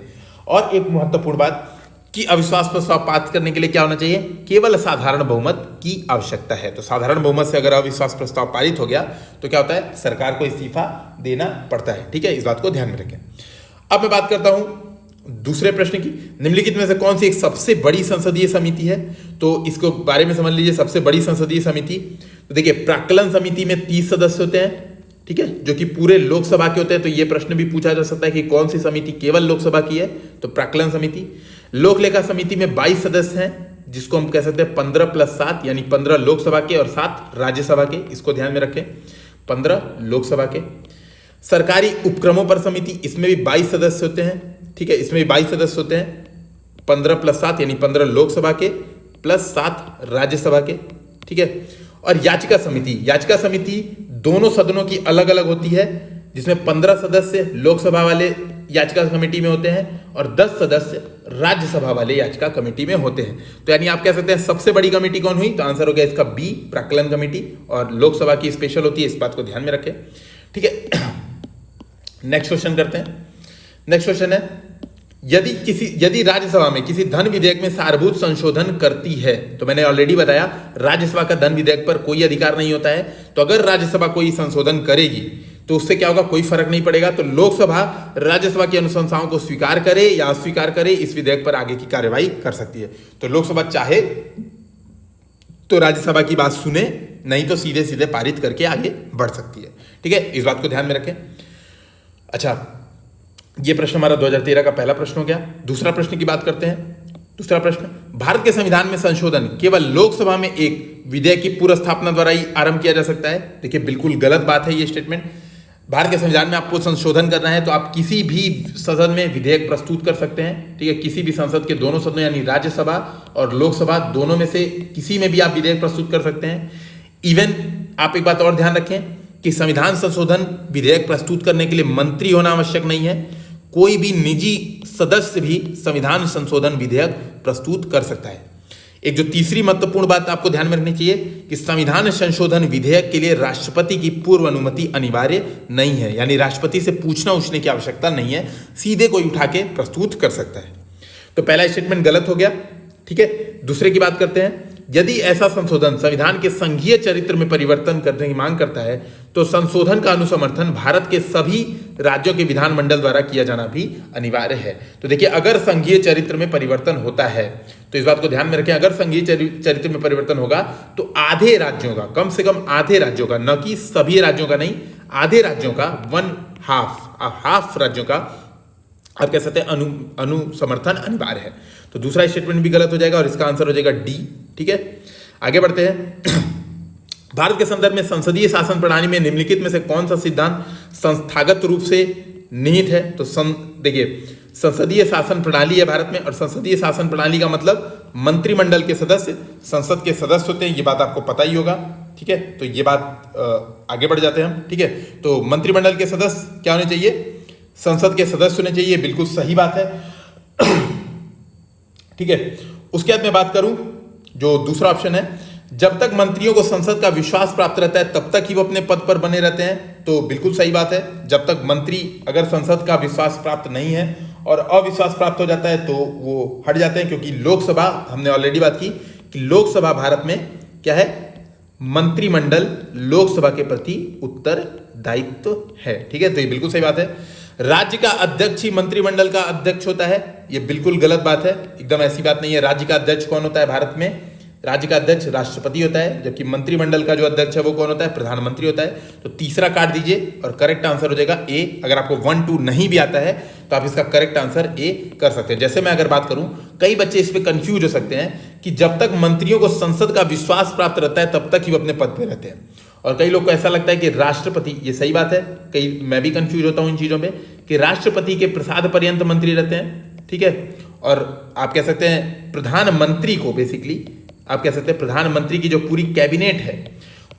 और एक महत्वपूर्ण बात, कि अविश्वास प्रस्ताव पास करने के लिए क्या होना चाहिए, केवल साधारण बहुमत की आवश्यकता है। तो साधारण बहुमत से अगर अविश्वास प्रस्ताव पारित हो गया तो क्या होता है, सरकार को इस्तीफा देना पड़ता है। ठीक है, इस बात को ध्यान में रखें। अब मैं बात करता हूं दूसरे प्रश्न की, निम्नलिखित में से कौन सी एक सबसे बड़ी संसदीय समिति है। तो इसको बारे में समझ लीजिए, सबसे बड़ी संसदीय समिति। तो देखिए, प्राक्कलन समिति में 30 सदस्य होते हैं, ठीक है, जो कि पूरे लोकसभा के होते हैं। तो ये प्रश्न भी पूछा जा सकता है कि कौन सी समिति केवल लोकसभा की है, तो प्राक्कलन समिति। लोक लेखा समिति में 22 सदस्य हैं, जिसको हम कह सकते हैं 15 + 7 यानी 15 लोकसभा के और 7 राज्यसभा के, इसको ध्यान में रखें, 15 लोकसभा के। सरकारी उपक्रमों पर समिति, इसमें भी 22 सदस्य होते हैं, ठीक है, इसमें भी 22 सदस्य होते हैं, 15 + 7 यानी 15 लोकसभा के प्लस 7 राज्यसभा के, ठीक है। और याचिका समिति, याचिका समिति दोनों सदनों की अलग अलग होती है, जिसमें 15 सदस्य लोकसभा वाले याचिका कमेटी में होते हैं और 10 सदस्य राज्यसभा वाले याचिका कमेटी में होते हैं। तो यानी आप कह सकते हैं सबसे बड़ी कमेटी कौन हुई, तो आंसर हो गया इसका बी, प्राक्कलन कमेटी, और लोकसभा की स्पेशल होती है, इस बात को ध्यान में रखें। ठीक है, नेक्स्ट क्वेश्चन करते हैं। नेक्स्ट क्वेश्चन है, यदि राज्यसभा में किसी धन विधेयक में सारभूत संशोधन करती है, तो मैंने ऑलरेडी बताया राज्यसभा का धन विधेयक पर कोई अधिकार नहीं होता है। तो अगर राज्यसभा कोई संशोधन करेगी तो उससे क्या होगा, कोई फर्क नहीं पड़ेगा। तो लोकसभा राज्यसभा की अनुशंसाओं को स्वीकार करे या अस्वीकार करे, इस विधेयक पर आगे की कार्यवाही कर सकती है। तो लोकसभा चाहे तो राज्यसभा की बात सुने, नहीं तो सीधे सीधे पारित करके आगे बढ़ सकती है। ठीक है, इस बात को ध्यान में रखें। अच्छा, ये प्रश्न हमारा 2013 का पहला प्रश्न हो गया। दूसरा प्रश्न की बात करते हैं। दूसरा प्रश्न, भारत के संविधान में संशोधन केवल लोकसभा में एक विधेयक की पूर्व स्थापना द्वारा ही आरंभ किया जा सकता है। देखिए, बिल्कुल गलत बात है ये स्टेटमेंट। भारत के संविधान में आपको संशोधन करना है तो आप किसी भी सदन में विधेयक प्रस्तुत कर सकते हैं। ठीक है, किसी भी संसद के दोनों सदनों यानी राज्यसभा और लोकसभा दोनों में से किसी में भी आप विधेयक प्रस्तुत कर सकते हैं। इवन आप एक बात और ध्यान रखें कि संविधान संशोधन विधेयक प्रस्तुत करने के लिए मंत्री होना आवश्यक नहीं है। कोई भी निजी सदस्य भी संविधान संशोधन विधेयक प्रस्तुत कर सकता है। एक जो तीसरी महत्वपूर्ण बात आपको ध्यान में रखनी चाहिए कि संविधान संशोधन विधेयक के लिए राष्ट्रपति की पूर्व अनुमति अनिवार्य नहीं है, यानी राष्ट्रपति से पूछना उछने की आवश्यकता नहीं है, सीधे कोई उठा के प्रस्तुत कर सकता है। तो पहला स्टेटमेंट गलत हो गया। ठीक है, दूसरे की बात करते हैं। यदि ऐसा संशोधन संविधान के संघीय चरित्र में परिवर्तन करने की मांग करता है तो संशोधन का अनुसमर्थन भारत के सभी राज्यों के विधानमंडल द्वारा किया जाना भी अनिवार्य है। तो देखिए, अगर संघीय चरित्र में परिवर्तन होता है तो इस बात को ध्यान में रखें, अगर संघीय चरित्र में परिवर्तन होगा तो आधे राज्यों का, कम से कम आधे राज्यों का, न कि सभी राज्यों का नहीं, आधे राज्यों का, 1/2 राज्यों का आप कह सकते हैं अनुसमर्थन अनिवार्य है। तो दूसरा स्टेटमेंट भी गलत हो जाएगा और इसका आंसर हो जाएगा डी। ठीक है, आगे बढ़ते हैं। भारत के संदर्भ में संसदीय शासन प्रणाली में निम्नलिखित में से कौन सा सिद्धांत संस्थागत रूप से निहित है। तो देखिए, संसदीय शासन प्रणाली है भारत में, और संसदीय शासन प्रणाली का मतलब मंत्रिमंडल के सदस्य संसद के सदस्य होते हैं। ये बात आपको पता ही होगा। ठीक है, तो ये बात आगे बढ़ जाते हैं हम। ठीक है, तो मंत्रिमंडल के सदस्य क्या होने चाहिए, संसद के सदस्य होने चाहिए, बिल्कुल सही बात है। ठीक है, उसके बाद मैं बात करूं जो दूसरा ऑप्शन है, जब तक मंत्रियों को संसद का विश्वास प्राप्त रहता है तब तक ही वो अपने पद पर बने रहते हैं। तो बिल्कुल सही बात है, जब तक मंत्री अगर संसद का विश्वास प्राप्त नहीं है और अविश्वास प्राप्त हो जाता है तो वो हट जाते हैं, क्योंकि लोकसभा, हमने ऑलरेडी बात की कि लोकसभा भारत में क्या है, मंत्रिमंडल लोकसभा के प्रति उत्तरदायित्व है। ठीक है, तो ये बिल्कुल सही बात है। राज्य का अध्यक्ष ही मंत्रिमंडल का अध्यक्ष होता है, ये बिल्कुल गलत बात है, एकदम ऐसी बात नहीं है। राज्य का अध्यक्ष कौन होता है भारत में, राज्य का अध्यक्ष राष्ट्रपति होता है, जबकि मंत्रिमंडल का जो अध्यक्ष है वो कौन होता है, प्रधानमंत्री होता है। तो तीसरा काट दीजिए और करेक्ट आंसर हो जाएगा ए। अगर आपको 1, 2 नहीं भी आता है तो आप इसका करेक्ट आंसर ए कर सकते हैं। जैसे मैं अगर बात करूं, कई बच्चे इस पर कंफ्यूज हो सकते हैं कि जब तक मंत्रियों को संसद का विश्वास प्राप्त रहता है तब तक ही वो अपने पद पर रहते हैं, और कई लोग को ऐसा लगता है कि राष्ट्रपति, ये सही बात है, कई मैं भी कंफ्यूज होता हूं इन चीजों में, कि राष्ट्रपति के प्रसाद पर्यंत मंत्री रहते हैं। ठीक है, और आप कह सकते हैं प्रधानमंत्री को, बेसिकली आप कह सकते हैं प्रधानमंत्री की जो पूरी कैबिनेट है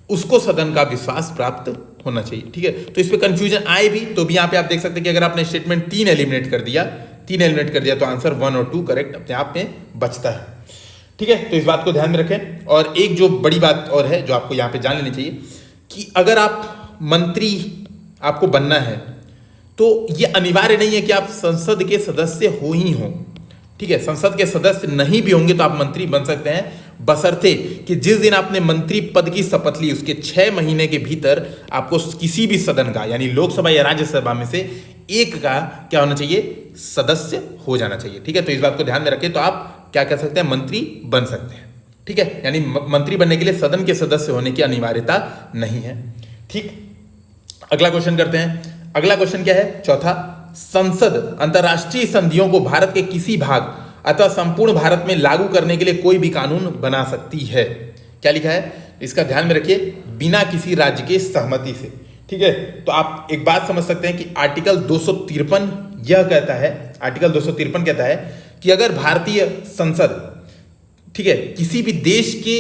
उसको सदन का विश्वास प्राप्त होना चाहिए। ठीक है, तो इस पे कंफ्यूजन आए भी तो भी यहाँ पे आप देख सकते हैं कि अगर आपने स्टेटमेंट 3 एलिमिनेट कर दिया तो आंसर 1 और 2 करेक्ट अपने आप में बचता है। ठीक है, तो इस बात को ध्यान में रखें। और एक जो बड़ी बात और है जो आपको यहाँ पे जान लेनी चाहिए कि अगर आप मंत्री आपको बनना है तो ये अनिवार्य नहीं है कि आप संसद के सदस्य हो ही हो। ठीक है, संसद के सदस्य नहीं भी होंगे तो आप मंत्री बन सकते हैं, बशर्ते कि जिस दिन आपने मंत्री पद की शपथ ली उसके 6 महीने के भीतर आपको किसी भी सदन का, यानी लोकसभा या राज्यसभा में से एक का क्या होना चाहिए, सदस्य हो जाना चाहिए। ठीक है, तो इस बात को ध्यान में रखें, तो आप क्या कर सकते हैं, मंत्री बन सकते हैं। ठीक है, यानी मंत्री बनने के लिए सदन के सदस्य होने की अनिवार्यता नहीं है। ठीक, अगला क्वेश्चन करते हैं। अगला क्वेश्चन क्या है, चौथा, संसद अंतर्राष्ट्रीय संधियों को भारत के किसी भाग अथवा संपूर्ण भारत में लागू करने के लिए कोई भी कानून बना सकती है। क्या लिखा है, इसका ध्यान में रखिए, बिना किसी राज्य के सहमति से। ठीक है, तो आप एक बात समझ सकते हैं कि आर्टिकल 253 यह कहता है, आर्टिकल 253 कहता है कि अगर भारतीय संसद, ठीक है, किसी भी देश के,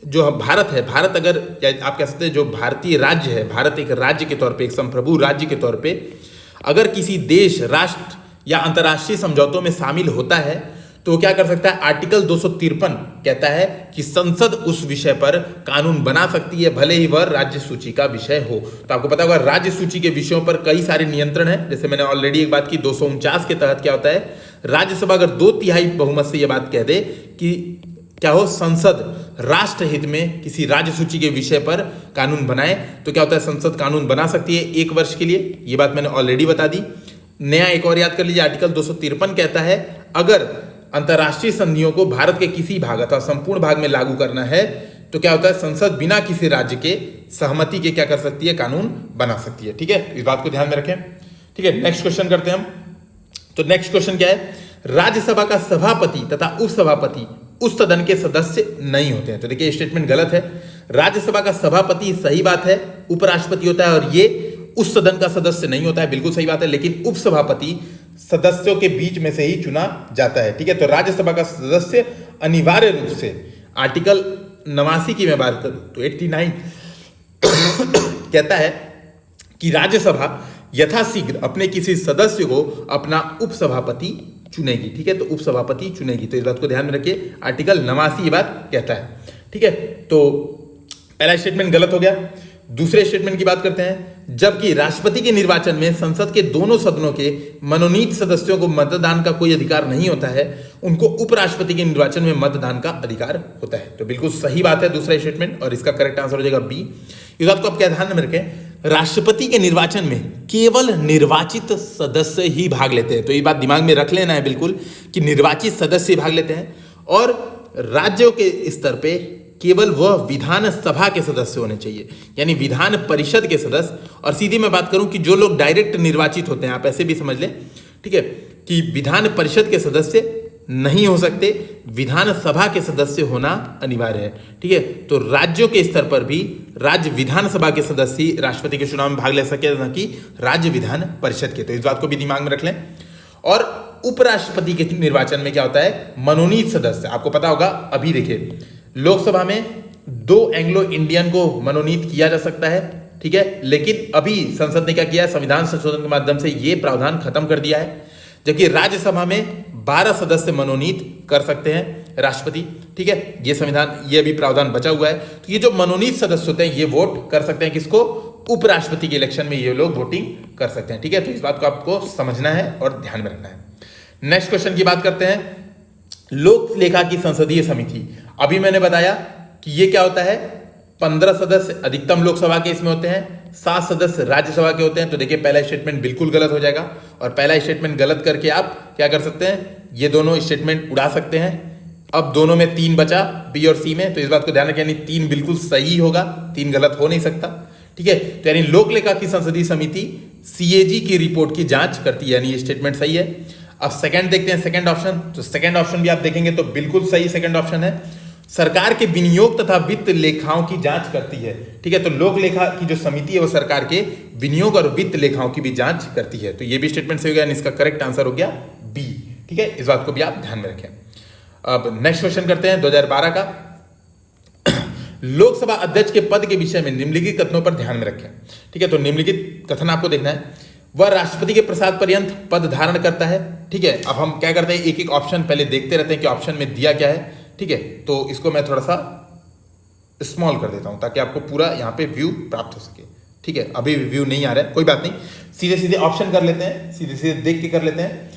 जो भारत है, भारत अगर आप कह सकते हैं जो भारतीय राज्य है, भारत एक राज्य के तौर पे, एक संप्रभु राज्य के तौर पे अगर किसी देश, राष्ट्र या अंतर्राष्ट्रीय समझौतों में शामिल होता है तो क्या कर सकता है, आर्टिकल 253 कहता है कि संसद उस विषय पर कानून बना सकती है, भले ही वह राज्य सूची का विषय हो। तो आपको पता होगा राज्य सूची के विषयों पर कई सारे नियंत्रण हैं, जैसे मैंने ऑलरेडी एक बात की, 249 के तहत क्या होता है, राज्यसभा अगर 2/3 बहुमत से यह बात कह दे कि क्या हो, संसद राष्ट्र हित में किसी राज्य सूची के विषय पर कानून बनाए, तो क्या होता है, संसद कानून बना सकती है 1 वर्ष के लिए। ये बात मैंने ऑलरेडी बता दी। नया एक और याद कर लीजिए, आर्टिकल 253 कहता है अगर अंतर्राष्ट्रीय संधियों को भारत के किसी भाग अथवा संपूर्ण भाग में लागू करना है तो क्या होता है, संसद बिना किसी राज्य के सहमति के क्या कर सकती है, कानून बना सकती है। ठीक है, इस बात को ध्यान में रखें। ठीक है, नेक्स्ट क्वेश्चन करते हैं हम। तो नेक्स्ट क्वेश्चन क्या है, राज्यसभा का सभापति तथा उपसभापति उस सदन के सदस्य नहीं होते हैं। तो देखिए स्टेटमेंट गलत है, राज्यसभा का सभापति सही बात है, उपराष्ट्रपति होता है और ये उस सदन का सदस्य नहीं होता है, बिल्कुल सही बात है, लेकिन उपसभापति सदस्यों के बीच में से ही चुना जाता है। ठीक है, तो राज्यसभा का सदस्य अनिवार्य रूप से आर्टिकल 89 की मैं बात करूं तो 89 कहता है कि राज्यसभा यथाशीघ्र अपने किसी सदस्य को अपना उपसभापति चुनेगी। ठीक है, तो उपसभापति चुनेगी, तो इस बात को ध्यान में रखिए, आर्टिकल 89 ये बात कहता है। ठीक है, तो पहला स्टेटमेंट गलत हो गया। दूसरे स्टेटमेंट की बात करते हैं, जबकि राष्ट्रपति के निर्वाचन में संसद के दोनों सदनों के मनोनीत सदस्यों को मतदान का कोई अधिकार नहीं होता है, उनको उपराष्ट्रपति के निर्वाचन में मतदान का अधिकार होता है। तो बिल्कुल सही बात है दूसरा स्टेटमेंट, और इसका करेक्ट आंसर हो जाएगा बी। इस बात को आप क्या ध्यान में रखें, राष्ट्रपति के निर्वाचन में केवल निर्वाचित सदस्य ही भाग लेते हैं। तो ये बात दिमाग में रख लेना है बिल्कुल कि निर्वाचित सदस्य भाग लेते हैं, और राज्यों के स्तर पे केवल वह विधानसभा के सदस्य होने चाहिए, यानी विधान परिषद के सदस्य। और सीधी मैं बात करूं कि जो लोग डायरेक्ट निर्वाचित होते हैं, आप ऐसे भी समझ लें, ठीक है, कि विधान परिषद के सदस्य नहीं हो सकते, विधानसभा के सदस्य होना अनिवार्य है। ठीक है, तो राज्यों के स्तर पर भी राज्य विधानसभा के सदस्य राष्ट्रपति के चुनाव में भाग ले सके, न कि राज्य विधान परिषद के। तो इस बात को भी दिमाग में रख लें। और उपराष्ट्रपति के निर्वाचन में क्या होता है, मनोनीत सदस्य। आपको पता होगा, अभी देखिए लोकसभा में 2 एंग्लो इंडियन को मनोनीत किया जा सकता है, ठीक है, लेकिन अभी संसद ने क्या किया है, संविधान संशोधन के माध्यम से ये प्रावधान खत्म कर दिया है। जबकि राज्यसभा में 12 सदस्य मनोनीत कर सकते हैं राष्ट्रपति। ठीक है, ये संविधान, ये अभी प्रावधान बचा हुआ है। तो ये जो मनोनीत सदस्य होते हैं ये वोट कर सकते हैं किसको, उपराष्ट्रपति के इलेक्शन में ये लोग वोटिंग कर सकते हैं। ठीक है, तो इस बात को आपको समझना है और ध्यान में रखना है। नेक्स्ट क्वेश्चन की बात करते हैं, लोक लेखा की संसदीय समिति। अभी मैंने बताया कि ये क्या होता है, 15 सदस्य अधिकतम लोकसभा के इसमें होते हैं, 7 सदस्य राज्यसभा के होते हैं। तो देखिए पहला स्टेटमेंट बिल्कुल गलत हो जाएगा, और पहला स्टेटमेंट गलत करके आप क्या कर सकते हैं, ये दोनों स्टेटमेंट उड़ा सकते हैं। अब दोनों में 3 बचा, बी और सी में, तो इस बात को ध्यान रखें, यानी 3 बिल्कुल सही होगा, 3 गलत हो नहीं सकता। ठीक है, तो यानी लोक लेखा की संसदीय समिति सीएजी की रिपोर्ट की जांच करती है, यानी ये स्टेटमेंट सही है। अब सेकंड देखते हैं, सेकंड ऑप्शन। तो सेकंड ऑप्शन भी आप देखेंगे तो बिल्कुल सही सेकंड ऑप्शन है, सरकार के विनियोग तथा वित्त लेखाओं की जांच करती है। ठीक है, तो लोक लेखा की जो समिति है वो सरकार के विनियोग और वित्त लेखाओं की भी जांच करती है। तो ये भी स्टेटमेंट सही हो गया, इसका करेक्ट आंसर हो गया बी। ठीक है, इस बात को भी आप ध्यान में रखें। अब नेक्स्ट क्वेश्चन करते हैं 2012 का। लोकसभा अध्यक्ष के पद के विषय में निम्नलिखित कथनों पर ध्यान में रखें। ठीक है, तो निम्नलिखित कथन आपको देखना है, वह राष्ट्रपति के प्रसाद पर्यंत पद धारण करता है। ठीक है, अब हम क्या करते हैं, एक एक ऑप्शन पहले देखते रहते हैं कि ऑप्शन में दिया क्या है। ठीक है, तो इसको मैं थोड़ा सा स्मॉल कर देता हूं ताकि आपको पूरा यहां पे व्यू प्राप्त हो सके। ठीक है, अभी व्यू नहीं आ रहा है, कोई बात नहीं, सीधे सीधे ऑप्शन कर लेते हैं, सीधे सीधे देख के कर लेते हैं।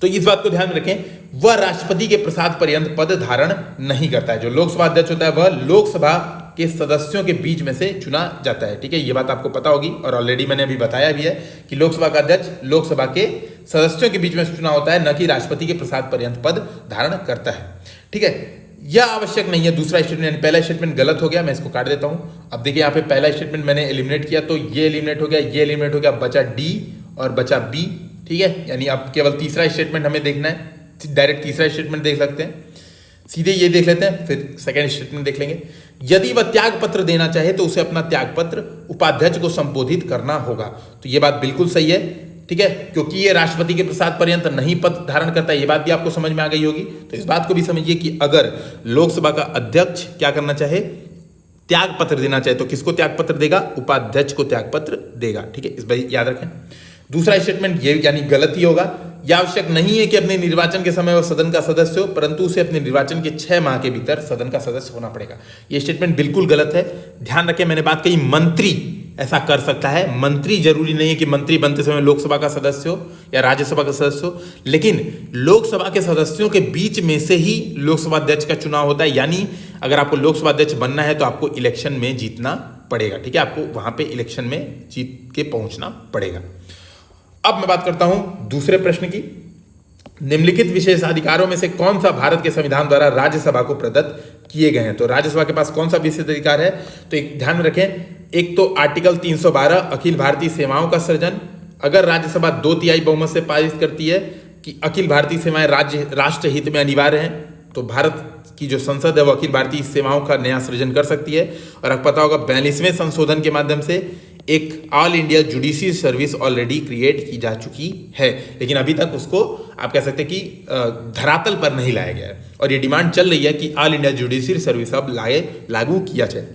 तो इस बात को ध्यान में रखें, वह राष्ट्रपति के प्रसाद पर्यंत पद धारण नहीं करता है। जो लोकसभा अध्यक्ष होता है वह लोकसभा के सदस्यों के बीच में से चुना जाता है। ठीक है, ये बात आपको पता होगी और ऑलरेडी मैंने अभी बताया भी है कि लोकसभा का अध्यक्ष लोकसभा के सदस्यों के बीच में से चुना होता है, न कि राष्ट्रपति के प्रसाद पर्यंत पद धारण करता है। ठीक है, यह आवश्यक नहीं है। दूसरा स्टेटमेंट, पहला स्टेटमेंट गलत हो गया, मैं इसको काट देता हूं। अब देखिए यहाँ पे पहला स्टेटमेंट मैंने एलिमिनेट किया तो ये एलिमिनेट हो गया, ये एलिमिनेट हो गया, बचा डी और बचा बी। ठीक है, यानी अब केवल तीसरा स्टेटमेंट हमें देखना है। डायरेक्ट तीसरा स्टेटमेंट देख सकते हैं, सीधे ये देख लेते हैं, फिर सेकंड स्टेटमेंट देख लेंगे। यदि वह त्याग पत्र देना चाहे तो उसे अपना त्याग पत्र उपाध्यक्ष को संबोधित करना होगा। तो ये बात बिल्कुल सही है। ठीक है, क्योंकि ये राष्ट्रपति के प्रसाद पर्यंत नहीं पद धारण करता है, ये बात भी आपको समझ में आ गई होगी। तो इस बात को भी समझिए कि अगर लोकसभा का अध्यक्ष क्या करना चाहे, त्याग पत्र देना चाहे, तो किसको त्याग पत्र देगा? उपाध्यक्ष को त्याग पत्र देगा। ठीक है, इस बात याद रखें। दूसरा स्टेटमेंट ये यानी गलत ही होगा। यह आवश्यक नहीं है कि अपने निर्वाचन के समय वह सदन का सदस्य हो, परंतु उसे अपने निर्वाचन के 6 माह के भीतर सदन का सदस्य होना पड़ेगा। यह स्टेटमेंट बिल्कुल गलत है। ध्यान रखें, मैंने बात कही मंत्री ऐसा कर सकता है। मंत्री जरूरी नहीं है कि मंत्री बनते समय लोकसभा का सदस्य हो या राज्यसभा का सदस्य हो, लेकिन लोकसभा के सदस्यों के बीच में से ही लोकसभा अध्यक्ष का चुनाव होता है। यानी अगर आपको लोकसभा अध्यक्ष बनना है तो आपको इलेक्शन में जीतना पड़ेगा। ठीक है, आपको वहां पे इलेक्शन में जीत के पहुंचना पड़ेगा। अब मैं बात करता हूं दूसरे प्रश्न की। निम्नलिखित विशेषाधिकारों में से कौन सा भारत के संविधान द्वारा राज्यसभा को प्रदत्त किए गए हैं? तो राज्यसभा के पास कौन सा विशेषाधिकार है? तो एक ध्यान में रखें, एक तो आर्टिकल 312 अखिल भारतीय सेवाओं का सृजन। अगर राज्यसभा 2/3 बहुमत से पारित करती है कि अखिल भारतीय सेवाएं राष्ट्र हित में अनिवार्य हैं, तो भारत की जो संसद है वो अखिल भारतीय सेवाओं का नया सृजन कर सकती है। और आपको पता होगा 42वें संशोधन के माध्यम से एक all India judicial service already create की जा चुकी है, लेकिन अभी तक उसको आप कह सकते हैं कि धरातल पर नहीं लाया गया है। और ये डिमांड चल रही है कि ऑल इंडिया जुडिशियल सर्विस अब लागू किया जाए।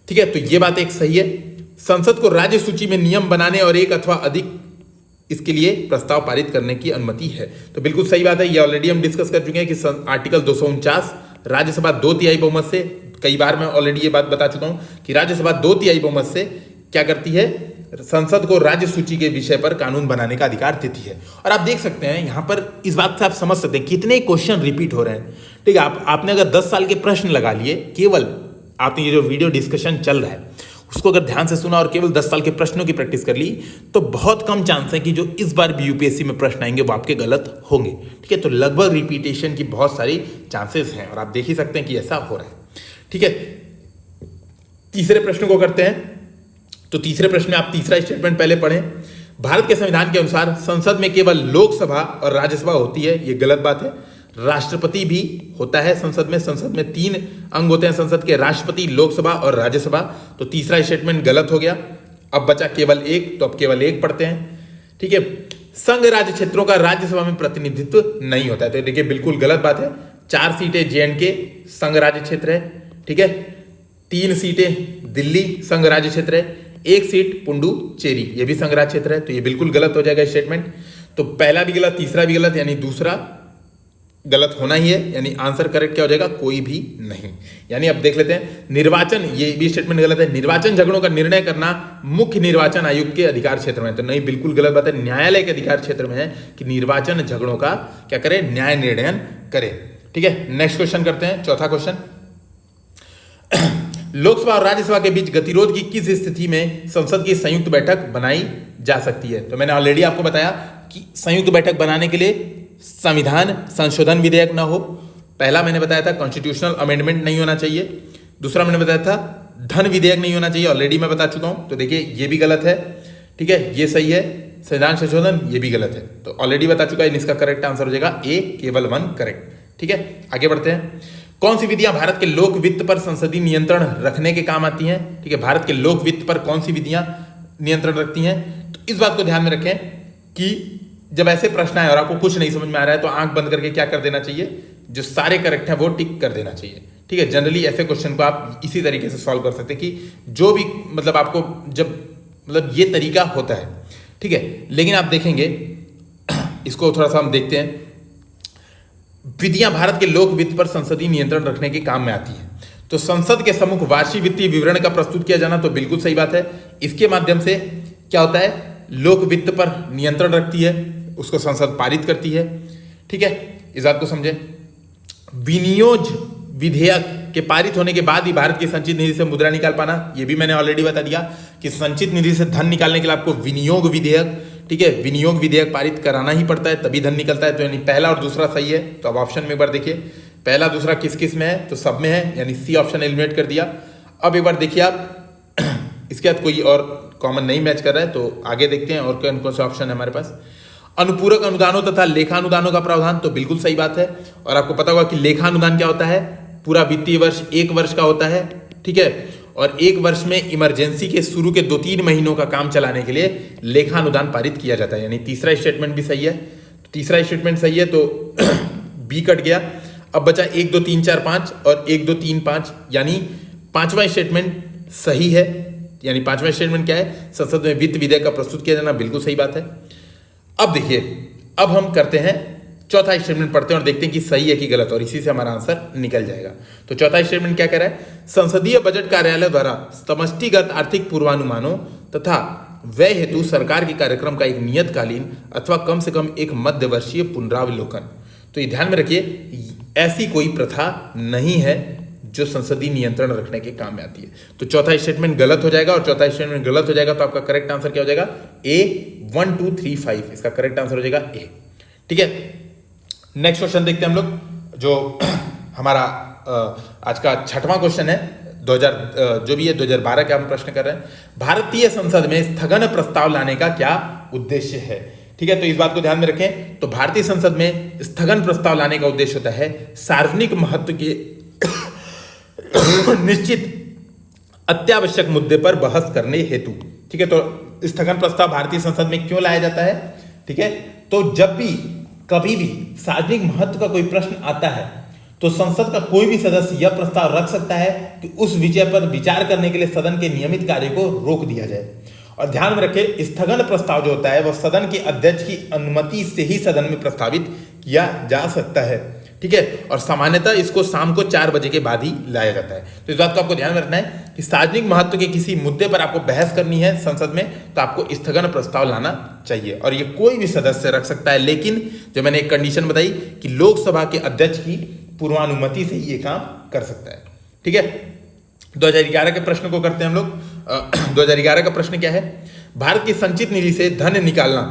ठीक है, तो ये बात एक सही है। संसद को राज्य सूची में नियम बनाने और एक अथवा अधिक इसके लिए प्रस्ताव पारित करने की अनुमति है। तो बिल्कुल सही बात है, ये ऑलरेडी हम डिस्कस कर चुके हैं कि आर्टिकल 249 राज्यसभा 2/3 बहुमत से, कई बार मैं ऑलरेडी ये बात बता चुका हूं कि राज्यसभा 2/3 बहुमत से क्या करती है, संसद को राज्य सूची के विषय पर कानून बनाने का अधिकार देती है। और आप देख सकते हैं यहां पर इस बात से आप समझ सकते हैं कितने क्वेश्चन रिपीट हो रहे हैं। ठीक है, आपने अगर 10 साल के प्रश्न लगा लिए, केवल आपने ये जो वीडियो डिस्कशन चल रहा है उसको अगर ध्यान से सुना और केवल 10 साल के प्रश्नों की प्रैक्टिस कर ली, तो बहुत कम चांस है कि जो इस बार भी यूपीएससी में प्रश्न आएंगे वो आपके गलत होंगे। ठीक है, तो लगभग रिपीटेशन की बहुत सारी चांसेस हैं और आप देख ही सकते हैं कि ऐसा हो रहा है। ठीक है, तीसरे प्रश्न को करते हैं। तो तीसरे प्रश्न में आप तीसरा स्टेटमेंट पहले पढ़ें। भारत के संविधान के अनुसार संसद में केवल लोकसभा और राज्यसभा होती है, ये गलत बात है। राष्ट्रपति भी होता है संसद में। संसद में 3 अंग होते हैं संसद के, राष्ट्रपति, लोकसभा और राज्यसभा। तो तीसरा स्टेटमेंट गलत हो गया। अब बचा केवल एक, तो अब केवल एक पढ़ते हैं। ठीक है, संघ राज्य क्षेत्रों का राज्यसभा में प्रतिनिधित्व नहीं होता है। तो देखिए बिल्कुल गलत बात है। 4 सीटें J&K संघ राज्य क्षेत्र है। ठीक है, 3 सीटें दिल्ली संघ राज्य क्षेत्र है, 1 सीट पुडुचेरी ये भी संघ राज्य क्षेत्र है। तो ये बिल्कुल गलत हो जाएगा स्टेटमेंट। तो पहला भी गलत, तीसरा भी गलत, यानी दूसरा गलत होना ही है। यानी आंसर करेक्ट क्या हो जाएगा? कोई भी नहीं। यानी अब देख लेते हैं निर्वाचन, ये भी स्टेटमेंट गलत है। निर्वाचन झगड़ों का निर्णय करना मुख्य निर्वाचन आयुक्त के अधिकार क्षेत्र में, तो नहीं, बिल्कुल गलत बात है। न्यायालय के अधिकार क्षेत्र में है कि निर्वाचन झगड़ों का क्या करे? न्याय निर्णय करे। ठीक है, नेक्स्ट क्वेश्चन करते हैं, चौथा क्वेश्चन। लोकसभा और राज्यसभा के बीच गतिरोध की किस स्थिति में संसद की संयुक्त बैठक बनाई जा सकती है? तो मैंने ऑलरेडी आपको बताया कि संयुक्त बैठक बनाने के लिए संविधान संशोधन विधेयक ना हो। पहला मैंने बताया था कॉन्स्टिट्यूशनल अमेंडमेंट नहीं होना चाहिए। दूसरा मैंने बताया था धन विधेयक नहीं होना चाहिए, ऑलरेडी मैं बता चुका हूं। तो देखिए ये भी गलत है। ठीक है, ये सही है। संविधान संशोधन ये भी गलत है, तो ऑलरेडी बता चुका है। इसका करेक्ट आंसर हो जाएगा ए, केवल 1 करेक्ट। ठीक है, आगे बढ़ते हैं। कौन सी विधियां भारत के लोक वित्त पर संसदीय नियंत्रण रखने के काम आती हैं? ठीक है, भारत के लोक वित्त पर कौन सी विधियां नियंत्रण रखती हैं? तो इस बात को ध्यान में रखें कि जब ऐसे प्रश्न आए और आपको कुछ नहीं समझ में आ रहा है तो आंख बंद करके क्या कर देना चाहिए? जो सारे करेक्ट है वो टिक कर देना चाहिए। ठीक है, जनरली ऐसे क्वेश्चन को आप इसी तरीके से सॉल्व कर सकते हैं कि जो भी मतलब आपको जब मतलब ये तरीका होता है। ठीक है, लेकिन आप देखेंगे इसको थोड़ा सा हम देखते हैं। विधियां भारत के लोक वित्त पर संसदीय नियंत्रण रखने के काम में आती है। तो संसद के सम्मुख वार्षिक वित्तीय विवरण का प्रस्तुत किया जाना, तो बिल्कुल सही बात है। इसके माध्यम से क्या होता है? लोक वित्त पर नियंत्रण रखती है, उसको संसद पारित करती है। ठीक है, इस बात को समझें। विनियोज विधेयक के पारित होने के बाद ही भारत की संचित निधि से मुद्रा निकाल पाना, ये भी मैंने ऑलरेडी बता दिया कि संचित निधि से धन निकालने के लिए आपको विनियोग विधेयक, ठीक है, विनियोग विधेयक पारित कराना ही पड़ता है, तभी धन निकलता है। तो यानी पहला और दूसरा सही है। तो अब ऑप्शन में एक बार देखिए, पहला दूसरा किस किस में है, तो सब में है, यानी सी ऑप्शन एलिमिनेट कर दिया। अब एक बार देखिए आप इसके बाद कोई और कॉमन नहीं मैच कर रहा है, तो आगे देखते हैं और कौन कौन से ऑप्शन है हमारे पास। अनुपूरक अनुदानों तथा लेखानुदानों का प्रावधान, तो बिल्कुल सही बात है। और आपको पता होगा कि लेखानुदान क्या होता है, पूरा वित्तीय वर्ष 1 वर्ष का होता है। ठीक है, और 1 वर्ष में इमरजेंसी के शुरू के 2-3 महीनों का काम चलाने के लिए लेखानुदान पारित किया जाता है। यानी तीसरा स्टेटमेंट भी सही है। तो तीसरा स्टेटमेंट सही है, तो बी कट गया। अब बचा 1 2 3 4 5 और 1 2 3 5, यानी पांचवा स्टेटमेंट सही है। यानी पांचवा स्टेटमेंट क्या है, संसद में वित्त विधेयक का प्रस्तुत किया जाना, बिल्कुल सही बात है। अब देखिए, अब हम करते हैं चौथा स्टेटमेंट, पढ़ते हैं और देखते हैं कि सही है कि गलत, और इसी से हमारा आंसर निकल जाएगा। तो चौथा स्टेटमेंट क्या कह रहा है, संसदीय बजट कार्यालय द्वारा समष्टिगत आर्थिक पूर्वानुमानों तथा व्यय हेतु सरकार के कार्यक्रम का एक नियतकालीन अथवा कम से कम एक मध्यवर्षीय पुनरावलोकन। तो ये ध्यान में रखिए, ऐसी कोई प्रथा नहीं है जो संसदीय नियंत्रण रखने के काम में आती है। तो चौथा स्टेटमेंट गलत हो जाएगा, और चौथा स्टेटमेंट गलत हो जाएगा तो आपका करेक्ट आंसर क्या हो जाएगा, ए 1 2 3 5, इसका करेक्ट आंसर हो जाएगा ए। ठीक है, नेक्स्ट क्वेश्चन देखते हैं हम लोग, जो हमारा आज का 6वां क्वेश्चन है। 2012 का हम प्रश्न कर रहे हैं। भारतीय संसद में स्थगन प्रस्ताव लाने का क्या उद्देश्य है। ठीक है, तो इस बात को ध्यान में रखें। तो भारतीय संसद में स्थगन प्रस्ताव लाने का उद्देश्य होता है सार्वजनिक महत्व के निश्चित अत्यावश्यक मुद्दे पर बहस करने हेतु। ठीक है, तो स्थगन प्रस्ताव भारतीय संसद में क्यों लाया जाता है। ठीक है, तो जब भी कभी भी सार्वजनिक महत्व का कोई प्रश्न आता है तो संसद का कोई भी सदस्य यह प्रस्ताव रख सकता है कि उस विषय पर विचार करने के लिए सदन के नियमित कार्य को रोक दिया जाए। और ध्यान में रखें, स्थगन प्रस्ताव जो होता है वह सदन के अध्यक्ष की अनुमति से ही सदन में प्रस्तावित किया जा सकता है। ठीक है, और सामान्यतः इसको शाम को 4 बजे के बाद ही लाया जाता है। तो इस बात को आपको ध्यान में रखना है कि सार्वजनिक महत्व के किसी मुद्दे पर आपको बहस करनी है संसद में, तो आपको स्थगन प्रस्ताव लाना चाहिए, और ये कोई भी सदस्य रख सकता है। लेकिन जो मैंने एक कंडीशन बताई कि लोकसभा के अध्यक्ष की पूर्वानुमति से ही ये काम कर सकता है। ठीक है, 2011 के प्रश्न को करते हैं हम लोग। 2011 का प्रश्न क्या है, भारत की संचित निधि से धन निकालना।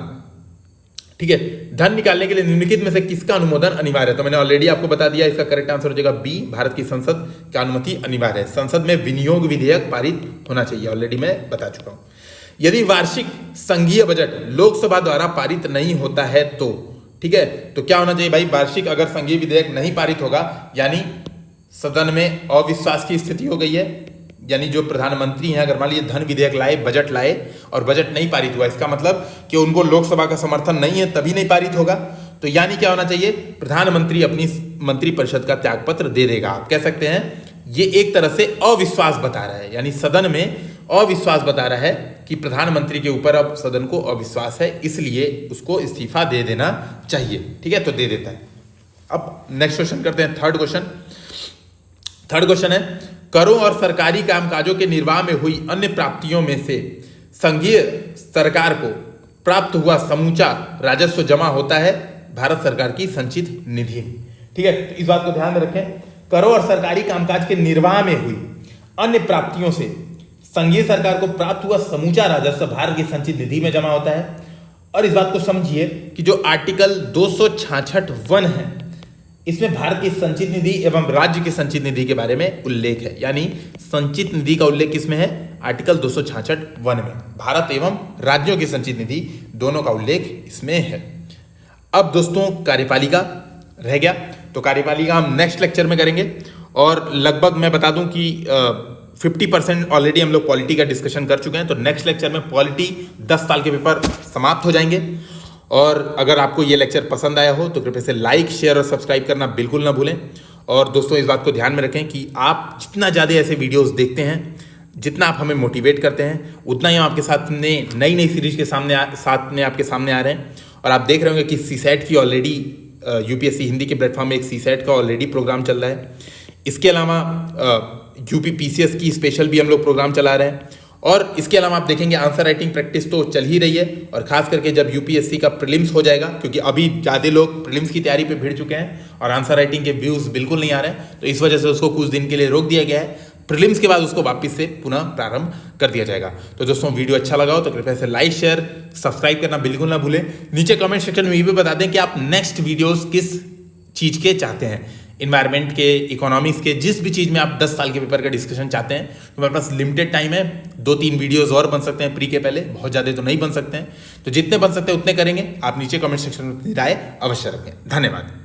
ठीक है, धन निकालने के लिए निम्नलिखित में से किसका अनुमोदन अनिवार्य है। तो मैंने ऑलरेडी आपको बता दिया, इसका करेक्ट आंसर हो जाएगा बी, भारत की संसद का अनुमति अनिवार्य है। संसद में विनियोग विधेयक पारित होना चाहिए, ऑलरेडी मैं बता चुका हूं। यदि वार्षिक संघीय बजट लोकसभा द्वारा पारित नहीं होता है तो, ठीक है, तो क्या होना चाहिए भाई, वार्षिक अगर संघीय विधेयक नहीं पारित होगा, यानी सदन में अविश्वास की स्थिति हो गई है, यानी जो प्रधानमंत्री हैं अगर मान लीजिए धन विधेयक लाए, बजट लाए और बजट नहीं पारित हुआ, इसका मतलब कि उनको लोकसभा का समर्थन नहीं है, तभी नहीं पारित होगा। तो यानी क्या होना चाहिए, प्रधानमंत्री अपनी मंत्रिपरिषद का त्यागपत्र दे देगा। आप कह सकते हैं ये एक तरह से अविश्वास बता रहा है, यानी सदन में अविश्वास बता रहा है कि प्रधानमंत्री के ऊपर अब सदन को अविश्वास है, इसलिए उसको इस्तीफा दे देना चाहिए। ठीक है, तो दे देता है। अब नेक्स्ट क्वेश्चन करते हैं, थर्ड क्वेश्चन है, करों और सरकारी कामकाजों के निर्वाह में हुई अन्य प्राप्तियों में से संघीय सरकार को प्राप्त हुआ समूचा राजस्व जमा होता है भारत सरकार की संचित निधि में। ठीक है, तो इस बात को ध्यान में रखें, करों और सरकारी कामकाज के निर्वाह में हुई अन्य प्राप्तियों से संघीय सरकार को प्राप्त हुआ समूचा राजस्व भारत की संचित निधि में जमा होता है। और इस बात को समझिए कि जो आर्टिकल 266(1) है, इसमें भारत की संचित निधि एवं राज्य की संचित निधि के बारे में उल्लेख है। यानी संचित निधि का उल्लेख किसमें है, आर्टिकल 266(1) में। भारत एवं राज्यों की संचित निधि दोनों का उल्लेख इसमें है। अब दोस्तों कार्यपालिका रह गया, तो कार्यपालिका हम नेक्स्ट लेक्चर में करेंगे। और लगभग मैं बता दूं कि 50% ऑलरेडी हम लोग पॉलिटी का डिस्कशन कर चुके हैं। तो नेक्स्ट लेक्चर में पॉलिटी 10 साल के पेपर समाप्त हो जाएंगे। और अगर आपको ये लेक्चर पसंद आया हो तो कृपया से लाइक, शेयर और सब्सक्राइब करना बिल्कुल ना भूलें। और दोस्तों इस बात को ध्यान में रखें कि आप जितना ज़्यादा ऐसे वीडियोस देखते हैं, जितना आप हमें मोटिवेट करते हैं, उतना ही हम आपके साथ में नई सीरीज के आपके सामने आ रहे हैं। और आप देख रहे होंगे कि सीसैट की ऑलरेडी यूपीएससी हिंदी के प्लेटफॉर्म में एक सीसैट का ऑलरेडी प्रोग्राम चल रहा है। इसके अलावा यूपी पीसीएस की स्पेशल भी हम लोग प्रोग्राम चला रहे हैं। और इसके अलावा आप देखेंगे आंसर राइटिंग प्रैक्टिस तो चल ही रही है, और खास करके जब यूपीएससी का प्रीलिम्स हो जाएगा, क्योंकि अभी ज़्यादा लोग प्रीलिम्स की तैयारी पे भिड़ चुके हैं और आंसर राइटिंग के व्यूज़ बिल्कुल नहीं आ रहे हैं, तो इस वजह से उसको कुछ दिन के लिए रोक दिया गया है। प्रीलिम्स के बाद उसको वापस से पुनः प्रारंभ कर दिया जाएगा। तो दोस्तों वीडियो अच्छा लगा हो तो कृपया से लाइक शेयर सब्सक्राइब करना बिल्कुल ना भूलें। नीचे कमेंट सेक्शन में ये भी बता दें कि आप नेक्स्ट वीडियोस किस चीज़ के चाहते हैं, इन्वायरमेंट के, इकोनॉमिक्स के, जिस भी चीज़ में आप 10 साल के पेपर का डिस्कशन चाहते हैं। तो मेरे पास लिमिटेड टाइम है, 2-3 वीडियोस और बन सकते हैं प्री के पहले, बहुत ज़्यादा तो नहीं बन सकते हैं, तो जितने बन सकते हैं उतने करेंगे। आप नीचे कमेंट सेक्शन में अपनी राय अवश्य रखें। धन्यवाद।